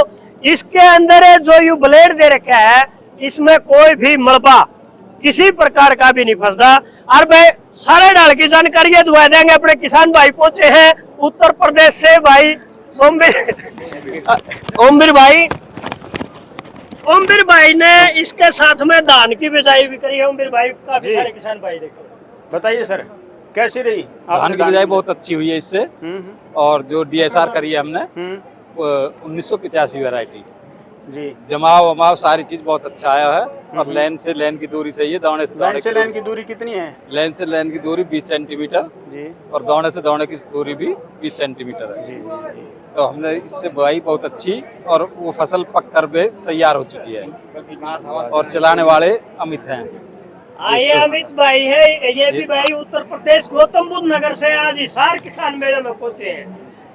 [SPEAKER 6] इसके अंदर जो यू ब्लेड दे रखा है, इसमें कोई भी मलबा किसी प्रकार का भी नहीं फंसता। और भाई सारे डाल की जानकारी दुआ देंगे। अपने किसान भाई पहुंचे हैं उत्तर प्रदेश से, भाई ओमवीर भाई ने इसके साथ में धान की बिजाई भी करी है। ओमवीर भाई काफी सारे किसान भाई देखो,
[SPEAKER 1] बताइए सर कैसी रही
[SPEAKER 9] धान की बिजाई बहुत अच्छी हुई है इससे। और जो DSR करी है हमने 1985 वैरायटी
[SPEAKER 1] जी,
[SPEAKER 9] जमाव वमाव सारी चीज बहुत अच्छा आया है। और लाइन से लाइन की दूरी सही है, दाने से दाने
[SPEAKER 1] लाइन से लाइन की दूरी कितनी है?
[SPEAKER 9] लाइन से लाइन की दूरी 20 सेंटीमीटर
[SPEAKER 1] जी,
[SPEAKER 9] और दाने से दाने की दूरी भी 20 सेंटीमीटर है।
[SPEAKER 1] जी जी जी।
[SPEAKER 9] तो हमने इससे बुआई बहुत अच्छी, और वो फसल पक कर भी तैयार हो चुकी है। और चलाने वाले अमित हैं।
[SPEAKER 6] आइए अमित भाई है, ये भी भाई उत्तर प्रदेश गौतम बुद्ध नगर से आज हिसार किसान मेले में पहुंचे हैं।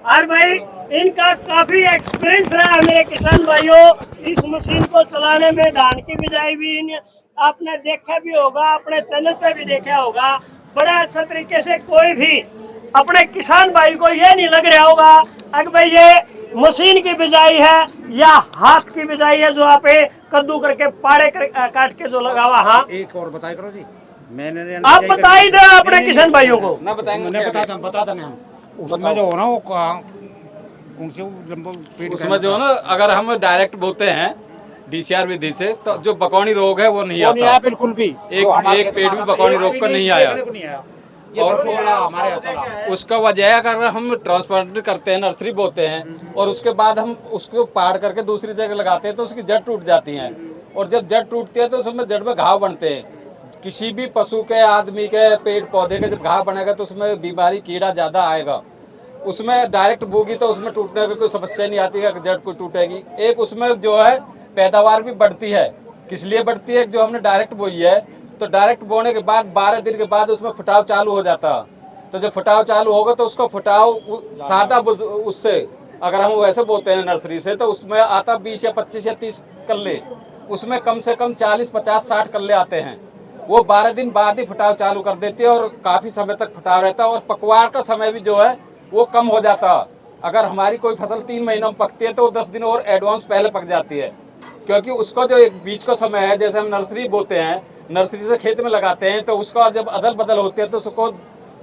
[SPEAKER 6] और भाई इनका काफी एक्सपीरियंस रहा है मेरे किसान भाइयों इस मशीन को चलाने में। धान की बिजाई भी आपने देखा भी होगा, अपने चैनल पे भी देखा होगा। बड़ा अच्छा तरीके से कोई भी अपने किसान भाई को ये नहीं लग रहा होगा अगर भाई ये मशीन की बिजाई है या हाथ की बिजाई है, जो आप कद्दू करके पाड़े काट के जो लगा हुआ। हाँ,
[SPEAKER 10] एक और बताया करो जी, मैंने
[SPEAKER 6] आप बता ही दे अपने किसान भाइयों को।
[SPEAKER 9] ना बताएंगे,
[SPEAKER 10] बताता नहीं हम उसमें जो हो ना वो उनसे
[SPEAKER 9] उसमें जो है ना, अगर हम डायरेक्ट बोते हैं DCR विधि से, तो जो बकौनी रोग है वो नहीं आता
[SPEAKER 10] बिल्कुल भी।
[SPEAKER 9] एक पेड़ भी बकौनी रोग का नहीं आया। और उसका वजह अगर हम ट्रांसप्लांट करते हैं, नर्सरी बोते हैं और उसके बाद हम उसको पाड़ करके दूसरी जगह लगाते हैं तो उसकी जड़ टूट जाती है। और जब जड़ टूटती है तो उसमें जड़ में घाव बनते हैं। किसी भी पशु के, आदमी के, पेड़ पौधे के जब घाव बनेगा तो उसमें बीमारी, कीड़ा ज़्यादा आएगा। उसमें डायरेक्ट बोगी तो उसमें टूटने की कोई समस्या नहीं आती है कि जड़ को टूटेगी। एक उसमें जो है पैदावार भी बढ़ती है। किस लिए बढ़ती है? जो हमने डायरेक्ट बोई है तो डायरेक्ट बोने के बाद 12 दिन के बाद उसमें फुटाव चालू हो जाता। तो जब फुटाव चालू होगा तो उसका फुटाव सादा उससे, अगर हम वैसे बोते हैं नर्सरी से, तो उसमें आता 20 या 25 या 30 कल्ले। उसमें कम से कम 40, 50, 60 कल्ले आते हैं। वो 12 दिन बाद ही फुटाव चालू कर देती है और काफ़ी समय तक फुटाव रहता है। और पकवार का समय भी जो है वो कम हो जाता। अगर हमारी कोई फसल 3 महीनों में पकती है तो 10 दिन और एडवांस पहले पक जाती है, क्योंकि उसका जो एक बीच का समय है, जैसे हम नर्सरी बोते हैं, नर्सरी से खेत में लगाते हैं, तो उसका जब अदल बदल होती है तो उसको,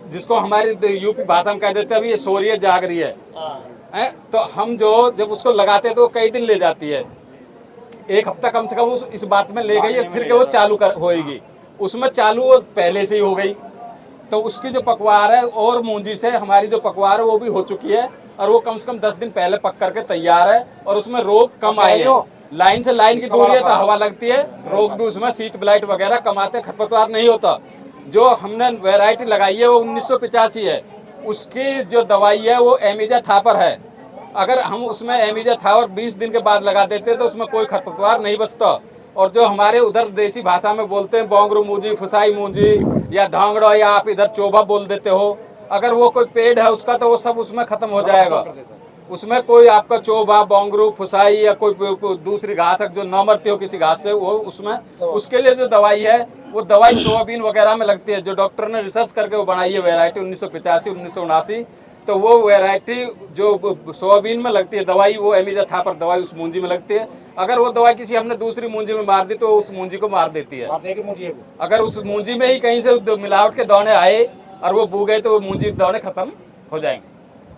[SPEAKER 9] जिसको हमारी यूपी भाषा में कह देते हैं अभी ये सो रही है, जाग रही है, तो हम जो जब उसको लगाते हैं तो कई दिन ले जाती है। 1 हफ्ता कम से कम इस बात में ले गई है, फिर के वो चालू होएगी। उसमें चालू वो पहले से ही हो गई, तो उसकी जो पकवार है और मूंजी से हमारी जो पकवार है वो भी हो चुकी है। और वो कम से कम 10 दिन पहले पक करके तैयार है। और उसमें रोग कम आए हैं। लाइन से लाइन की दूरी है तो हवा लगती है, रोग भी उसमें शीत ब्लाइट वगैरह कम आते, खरपतवार नहीं होता। जो हमने वैरायटी लगाई है वो 1985 है। उसकी जो दवाई है वो एमिजा थापर है। अगर हम उसमें एमिजा थापर 20 दिन के बाद लगा देते तो उसमें कोई खरपतवार नहीं बचता। और जो हमारे उधर देसी भाषा में बोलते हैं बोंगरू मूंजी, फुसाई मूंजी या धांगड़ा, या आप इधर चोबा बोल देते हो, अगर वो कोई पेड़ है उसका तो वो सब उसमें खत्म हो जाएगा। उसमें कोई आपका चोबा, बोंगरू, फुसाई या कोई दूसरी घास जो न मरती हो किसी घास से, वो उसमें, उसके लिए जो दवाई है वो दवाई सोयाबीन वगैरह में लगती है। जो डॉक्टर ने रिसर्च करके वो बनाई है वैरायटी 1985, 1979, तो वो वैरायटी जो सोयाबीन में लगती है दवाई, वो एमिजा थापर दवाई उस मूंजी में लगती है। अगर वो दवाई किसी हमने दूसरी मूंजी में मार दी तो उस मूंजी को मार देती है। अगर उस मूंजी में ही कहीं से मिलावट के दाने आए और वो बू गए तो वो मूंजी के दाने खत्म हो जाएंगे।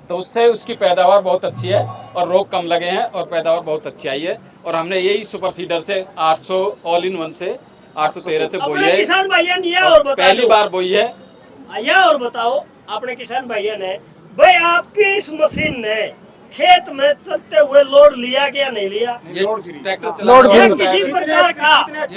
[SPEAKER 9] तो उससे उसकी पैदावार बहुत अच्छी है और रोग कम लगे हैं और पैदावार बहुत अच्छी आई है। और हमने यही सुपर सीडर से 800 ऑल इन वन से 813 से बोई है,
[SPEAKER 6] किसान भैया ने और
[SPEAKER 9] पहली बार बोई है।
[SPEAKER 6] या और बताओ अपने किसान भैया ने, भाई आपकी इस मशीन ने खेत में चलते हुए लोड लिया क्या नहीं लिया?
[SPEAKER 9] ये ट्रैक्टर चलाने वाला
[SPEAKER 6] किसी प्रकार का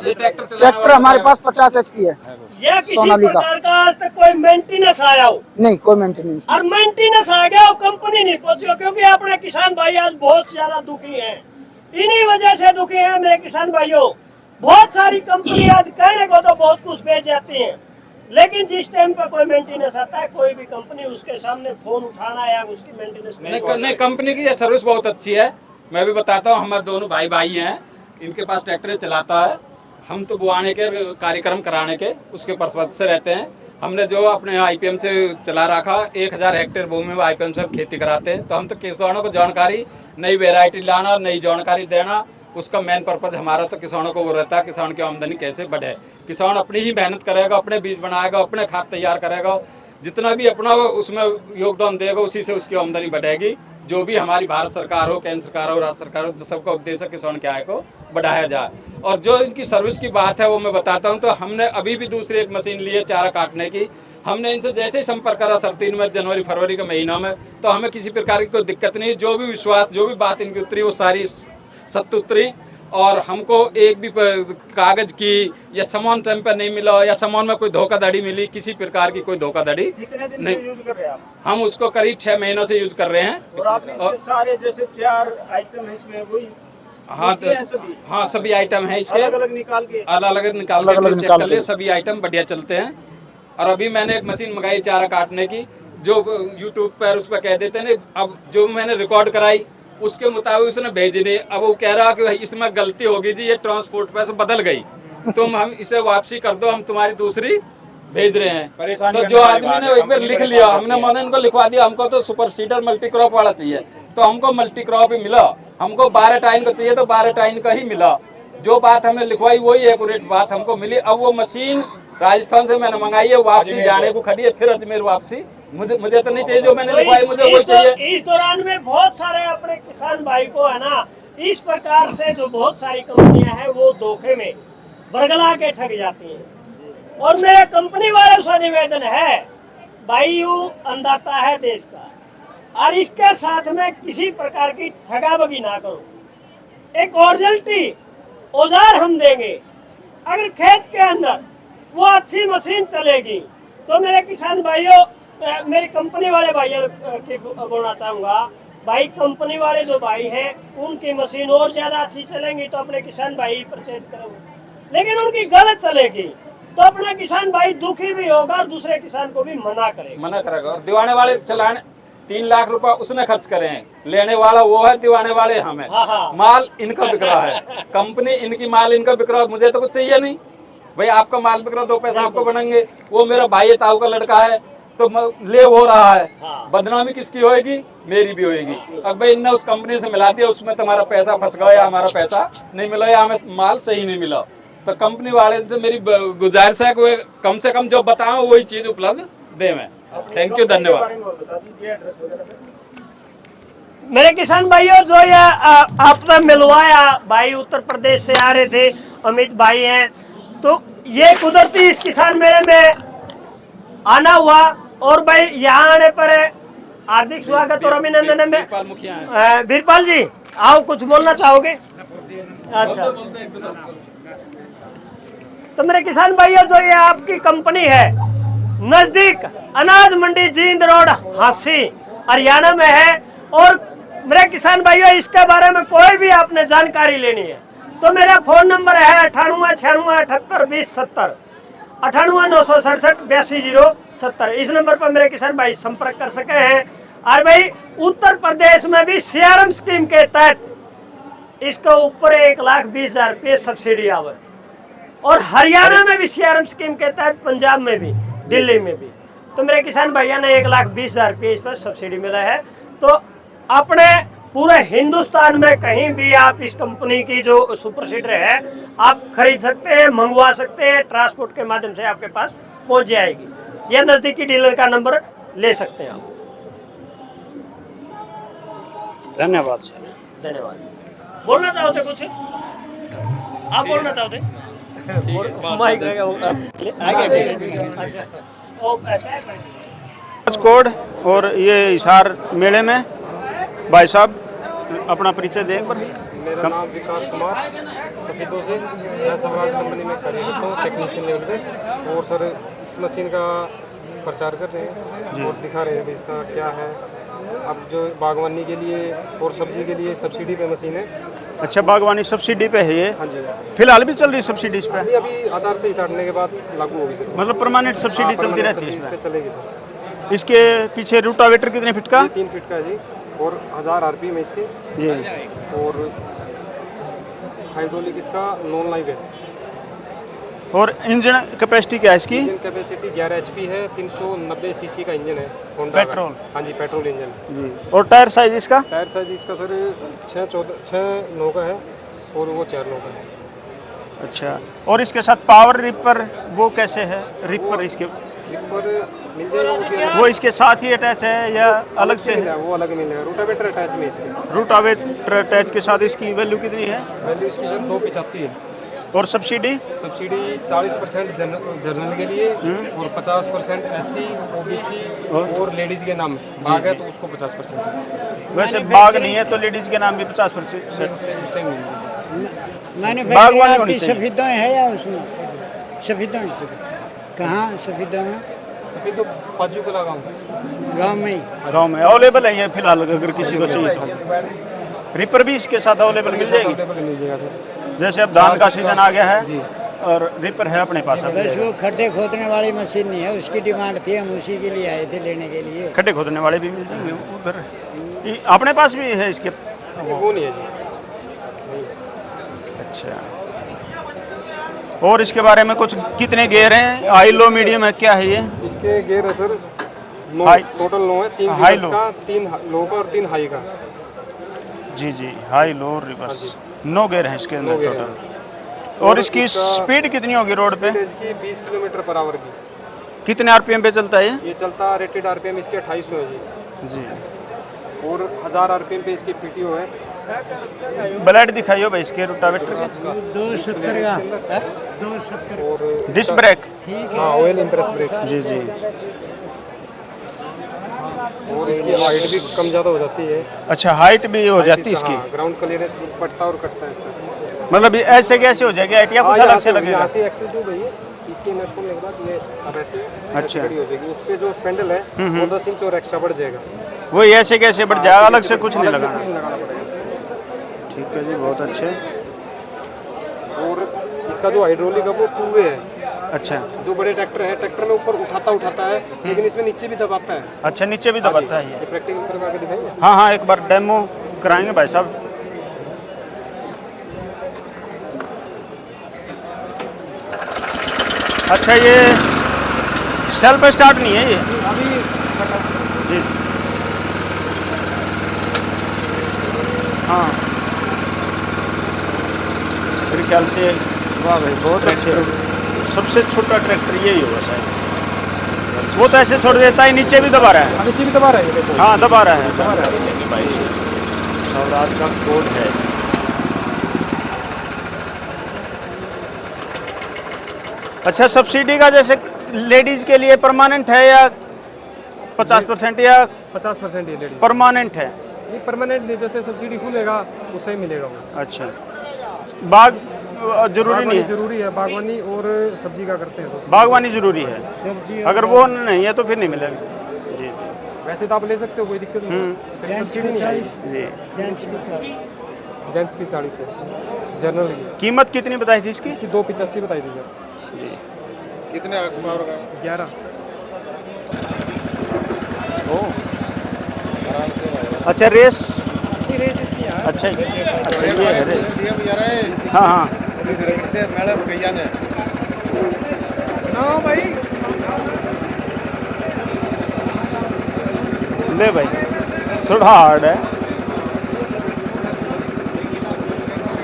[SPEAKER 9] ये
[SPEAKER 11] ट्रैक्टर हमारे पास 50 HP है।
[SPEAKER 6] या किसी प्रकार का आज तक कोई मेंटेनेंस आया हो?
[SPEAKER 11] नहीं, कोई मेंटेनेंस।
[SPEAKER 6] और मेंटेनेंस आ गया हो, कंपनी नहीं पहुंची, क्योंकि अपने किसान भाई आज बहुत ज्यादा दुखी हैं। इन्हीं वजह से दुखी हैं मेरे किसान भाइयों। बहुत सारी कंपनी आज कहने को तो बहुत कुछ बेच जाती है, लेकिन जिस टाइम पर कोई मेंटेनेंस आता है, कोई भी कंपनी उसके सामने फोन उठाना या उसकी मेंटेनेंस
[SPEAKER 9] नहीं, कंपनी की ये सर्विस बहुत अच्छी है। मैं भी बताता हूँ, हमारे दोनों भाई हैं, इनके पास ट्रैक्टर चलाता है। हम तो बुआने के कार्यक्रम कराने के उसके पर्पज से रहते हैं। हमने जो अपने आईपीएम से चला रखा 1000 हेक्टेयर भूमि में आईपीएम से खेती कराते हैं। तो हम तो किसानों को जानकारी, नई वैरायटी लाना, नई जानकारी देना, उसका मेन पर्पज हमारा तो किसानों को वो रहता है किसान की आमदनी कैसे बढ़े। किसान अपनी ही मेहनत करेगा, अपने बीज बनाएगा, अपने खाद तैयार करेगा, जितना भी अपना उसमें योगदान देगा उसी से उसकी आमदनी बढ़ेगी। जो भी हमारी भारत सरकार हो, केंद्र सरकार हो, राज्य सरकार हो, तो सबका उद्देश्य किसान की आय को बढ़ाया जाए। और जो इनकी सर्विस की बात है वो मैं बताता हूँ। तो हमने अभी भी दूसरी एक मशीन ली है चारा काटने की। हमने इनसे जैसे ही संपर्क करा सर 3 में जनवरी फरवरी के महीनों में, तो हमें किसी प्रकार की कोई दिक्कत नहीं। जो भी विश्वास, जो भी बात इनकी उतरी वो सारी सत्य उतरी। और हमको एक भी कागज की या सामान टाइम पर नहीं मिला या सामान में कोई धोखाधड़ी मिली, किसी प्रकार की कोई धोखाधड़ी नहीं।
[SPEAKER 1] यूज कर रहे हैं आप?
[SPEAKER 9] हम उसको करीब 6 महीनों से यूज कर रहे हैं।
[SPEAKER 1] और आपने इसके सारे जैसे 4 आइटम है इसमें, वही
[SPEAKER 9] हाँ सभी आइटम है इसके,
[SPEAKER 1] अलग अलग निकाल के
[SPEAKER 9] चेक कर लिए, सभी आइटम बढ़िया चलते हैं। और अभी मैंने एक मशीन मंगाई चारा काटने की, जो यूट्यूब पर उस पर कह देते हैं। अब जो मैंने रिकॉर्ड कराई उसके मुताबिक उसने भेजी नहीं। अब वो कह रहा कि भाई इसमें गलती होगी जी, ये ट्रांसपोर्ट पैसे बदल गई, तुम हम इसे वापसी कर दो, हम तुम्हारी दूसरी भेज रहे हैं। तो जो आदमी ने एक बार लिख लिया, हमने मैंने इनको लिखवा दिया, हमको तो सुपर सीडर मल्टी क्रॉप वाला चाहिए, तो हमको मल्टी क्रॉप ही मिला। हमको 12 टाइन का चाहिए तो 12 टाइन का ही मिला। जो बात हमने लिखवाई वही एक्यूरेट बात हमको मिली। अब वो मशीन राजस्थान से मैंने मंगाई है, वापसी जाने को खड़ी है, फिर अजमेर वापसी। मुझे तो नहीं चाहिए जो मैंने लिखवाई, मुझे वो चाहिए।
[SPEAKER 6] इस दौरान में बहुत सारे अपने किसान भाई को है ना, इस प्रकार से जो बहुत सारी कंपनियां हैं वो धोखे में बरगला के ठग जाती हैं। और मेरे कंपनी वालों से निवेदन है, भाई यू अन्नदाता है देश का, और इसके साथ में किसी प्रकार की ठगाबगी ना करो। एक ओरिजिनलिटी औजार हम देंगे, अगर खेत के अंदर वो अच्छी मशीन चलेगी तो मेरे किसान भाइयों, मेरी कंपनी वाले भाइयों की बोलना चाहूँगा, भाई कंपनी वाले जो भाई हैं उनकी मशीन और ज़्यादा अच्छी चलेंगी तो अपने किसान भाई परचेज करेंगे। लेकिन उनकी गलत चलेगी तो अपना किसान भाई दुखी भी होगा और दूसरे किसान को भी मना करेगा।
[SPEAKER 9] और दीवाने वाले चलाने 3 लाख रुपए उसने खर्च करे हैं, लेने वाला वो है, दीवाने वाले हम हैं। माल इनका बिक रहा है, कंपनी इनकी माल इनका बिक रहा है, मुझे तो कुछ चाहिए नहीं भाई। आपका माल बिक रहा, 2 पैसे आपको बनेंगे। वो मेरा भाई ताऊ का लड़का है तो ले हो रहा है, बदनामी किसकी होएगी? मेरी भी होएगी। अब भाई इनने उस कंपनी से मिला दिया, उसमें तुम्हारा पैसा फंस गया या हमारा पैसा नहीं मिला या हमें माल सही नहीं मिला। तो कंपनी वाले से मेरी गुजारिश है कि कम से कम जो बताओ वही चीज उपलब्ध दे। मैं थैंक यू, धन्यवाद।
[SPEAKER 6] मेरे किसान भाइयों, जो ये आपसे मिलवाया भाई उत्तर प्रदेश से आ रहे थे, अमित भाई हैं, तो ये कुदरती इस किसान मेले में आना हुआ। और भाई यहाँ आने पर हार्दिक स्वागत और अभिनंदन है। मैं वीरपाल जी, आओ, कुछ बोलना चाहोगे? अच्छा, तो मेरे किसान भाइयों, जो ये आपकी कंपनी है, नजदीक अनाज मंडी जींद रोड हांसी हरियाणा में है। और मेरे किसान भाइयों, इसके बारे में कोई भी आपने जानकारी लेनी है तो मेरा फोन नंबर है 98 96 78 20 70, 98 967 82 070। इस नंबर पर मेरे किसान भाई संपर्क कर सके हैं। और भाई उत्तर प्रदेश में भी सीआरएम स्कीम के तहत इसके ऊपर 1,20,000 रुपये सब्सिडी आवे, और हरियाणा में भी सीआरएम स्कीम के तहत, पंजाब में भी, दिल्ली में भी। तो मेरे किसान भैया ने 1,20,000 रुपये इस पर सब्सिडी मिला है। तो अपने पूरे हिंदुस्तान में कहीं भी आप इस कंपनी की जो सुपर सीडर है आप खरीद सकते हैं, मंगवा सकते हैं, ट्रांसपोर्ट के माध्यम से आपके पास पहुंच जाएगी। यह नजदीकी डीलर का नंबर ले सकते हैं आप।
[SPEAKER 1] धन्यवाद सर।
[SPEAKER 6] धन्यवाद। बोलना चाहते कुछ? आप बोलना चाहते?
[SPEAKER 1] कोड और ये हिसार मेले में भाई साहब अपना परिचय दें।
[SPEAKER 7] मेरा नाम विकास कुमार सफेदों से, मैं स्वराज कंपनी में कार्यरत हूँ टेक्नीशियन लेवल पे। और सर इस मशीन का प्रचार कर रहे हैं और दिखा रहे हैं कि इसका क्या है। अब जो बागवानी के लिए और सब्जी के लिए सब्सिडी पे मशीन है।
[SPEAKER 1] अच्छा, बागवानी सब्सिडी पे है ये?
[SPEAKER 7] हाँ जी,
[SPEAKER 1] फिलहाल भी चल रही है सब्सिडी इस पे?
[SPEAKER 7] अभी आचार संहिता हटने के बाद लागू होगी सर।
[SPEAKER 1] मतलब परमानेंट सब्सिडी चलती रहती है
[SPEAKER 7] इस पे? चलेगी सर।
[SPEAKER 1] इसके पीछे रूटावेटर कितने फीट का?
[SPEAKER 7] 3 फीट का है जी, और 1000 आरपीएम है इसके
[SPEAKER 1] जी।
[SPEAKER 7] और हाइड्रोलिक इसका नॉन लाइव है।
[SPEAKER 1] और इंजन कैपेसिटी क्या है इसकी?
[SPEAKER 7] इंजन कैपेसिटी 11 HP है, 390 सीसी का इंजन है होंडा का।
[SPEAKER 1] पेट्रोल?
[SPEAKER 7] हाँ जी, पेट्रोल इंजन।
[SPEAKER 1] जी। और टायर साइज इसका?
[SPEAKER 7] टायर साइज इसका सर 6-9 का है और वो 4 9 का है।
[SPEAKER 1] अच्छा, और इसके साथ पावर रिपर वो कैसे है? रिपर इसके
[SPEAKER 7] रिपर मिल जाएगा
[SPEAKER 1] वो इसके साथ ही अटैच है या अलग से है?
[SPEAKER 7] वो अलग मिलेगा। रूटावेटर अटैच में इसके।
[SPEAKER 1] रूटावेटर अटैच के साथ इसकी वैल्यू कितनी है?
[SPEAKER 7] वैल्यू इसकी सर 285 है।
[SPEAKER 1] और सब्सिडी?
[SPEAKER 7] सब्सिडी 40% जनरल के लिए और 50% SC OBC और लेडीज़ के नाम बाग है तो उसको 50%।
[SPEAKER 1] वैसे बाग नहीं है तो लेडीज के नाम भी 50%।
[SPEAKER 11] बागवानी होनी चाहिए। सफेदाएं है या उसमें सफेदाएं कहाँ? सफेदा में
[SPEAKER 7] सफेद तो पाजू कला
[SPEAKER 11] गाँव में
[SPEAKER 1] अवेलेबल है ये फिलहाल, अगर किसी को चाहिए तो। रिपर भी इसके साथ अवेलेबल मिल जाएगी?
[SPEAKER 7] मिल जाएगा सर।
[SPEAKER 1] जैसे अब धान का सीजन आ गया है और रिपर है अपने पास।
[SPEAKER 11] बस वो खड्डे खोदने वाली मशीन नहीं है, उसकी डिमांड थी, हम उसी के लिए आए थे लेने के लिए।
[SPEAKER 1] खड्डे खोदने वाले भी मिल जाएंगे उधर। अपने पास भी है इसके?
[SPEAKER 7] वो नहीं है जी।
[SPEAKER 1] अच्छा, और इसके बारे में कुछ कितने गेयर हैं? हाई लो मीडियम है, क्या है ये?
[SPEAKER 7] इसके गेयर है सर 9, टोटल 9 है। 3
[SPEAKER 1] हाई
[SPEAKER 7] रिवर्स का, 3 लो का और 3 हाई का।
[SPEAKER 1] जी जी, हाई लो रिवर्स 9 गेयर हैं इसके अंदर टोटल। और इसकी स्पीड कितनी होगी रोड पे?
[SPEAKER 7] इसकी 20 किलोमीटर/आवर की।
[SPEAKER 1] कितने RPM पे चलता है
[SPEAKER 7] ये चलता रेटेड RPM इसके 2800 है जी।
[SPEAKER 1] जी।
[SPEAKER 7] और 1000 RPM पे इसकी PTO है।
[SPEAKER 1] ब्लेड दिखाइए भाई इसके रोटावेटर के।
[SPEAKER 11] 270 का 270
[SPEAKER 7] और
[SPEAKER 1] डिस्क ब्रेक?
[SPEAKER 7] हाँ, ऑयल इंप्रेस ब्रेक।
[SPEAKER 1] जी जी।
[SPEAKER 7] और इसकी हाइट भी कम ज़्यादा हो जाती है।
[SPEAKER 1] अच्छा, हाइट भी हो जाती है इसकी?
[SPEAKER 7] ग्राउंड क्लियरेंस पड़ता और कटता है इसका।
[SPEAKER 1] मतलब ये ऐसे कैसे हो जाएगी? आइटिया कुछ अलग से लगेगा?
[SPEAKER 7] यहाँ से एक्सेल टू गई है, इसकी नेट को लगेगा कि ये अब ऐसे खड़ी हो जाएगी। उस पे जो स्पेंडल है वो 10 इंच और एक्स्ट्रा बढ़ जाएगा।
[SPEAKER 1] वो ऐसे कैसे बढ़ जाएगा? अलग से कुछ नहीं लगाना?
[SPEAKER 7] लगाना पड़ेगा इसमें।
[SPEAKER 1] ठीक है जी, बहुत अच्छे।
[SPEAKER 7] और इसका जो हाइड्रोलिक है वो 2 वे है।
[SPEAKER 1] अच्छा,
[SPEAKER 7] जो बड़े ट्रैक्टर है, ट्रैक्टर में ऊपर उठाता है लेकिन इसमें नीचे भी दबाता है।
[SPEAKER 1] अच्छा, नीचे भी दबाता है
[SPEAKER 7] ये प्रैक्टिकल करवा के दिखाएंगे।
[SPEAKER 1] हाँ हाँ, एक बार डेमो कराएंगे भाई साहब। अच्छा, ये सेल्फ स्टार्ट नहीं है ये? जी हाँ, मेरे ख्याल से। वाह भाई, बहुत अच्छे। सबसे छोटा ट्रैक्टर यही होगा शायद। वो तो ऐसे छोड़ देता है, नीचे भी दबा रहा है।
[SPEAKER 7] नीचे भी दबा रहा है, देखो।
[SPEAKER 1] हाँ, दबा रहा है भाई। स्वराज का कोड है। अच्छा, सब्सिडी का जैसे लेडीज के लिए परमानेंट है या 50% या
[SPEAKER 7] 50% ये लेडीज
[SPEAKER 1] परमानेंट है?
[SPEAKER 7] नहीं, परमानेंट नहीं, जैसे सब्सिडी खुलेगा उससे ही मिलेगा वो।
[SPEAKER 1] अच्छा, बाग जरूरी नहीं है?
[SPEAKER 7] जरूरी है, बागवानी और सब्जी का करते हैं तो।
[SPEAKER 1] बागवानी जरूरी है, अगर वो नहीं है तो फिर नहीं मिलेगा। जी।
[SPEAKER 7] वैसे तो आप ले सकते हो, कोई दिक्कत नहीं। सब्सिडी नहीं है
[SPEAKER 1] जी।
[SPEAKER 7] जेंट्स की 40 है जनरल की।
[SPEAKER 1] कीमत कितनी बताई थी इसकी?
[SPEAKER 7] इसकी 285 बताई थी सर।
[SPEAKER 1] जी।
[SPEAKER 2] कितने पावर का?
[SPEAKER 7] 11।
[SPEAKER 1] अच्छा, रेस?
[SPEAKER 7] रेस इसकी है।
[SPEAKER 1] अच्छा, अच्छा ये है रेस। हाँ हाँ।
[SPEAKER 7] भाई
[SPEAKER 1] ले भाई, थोड़ा हार्ड है।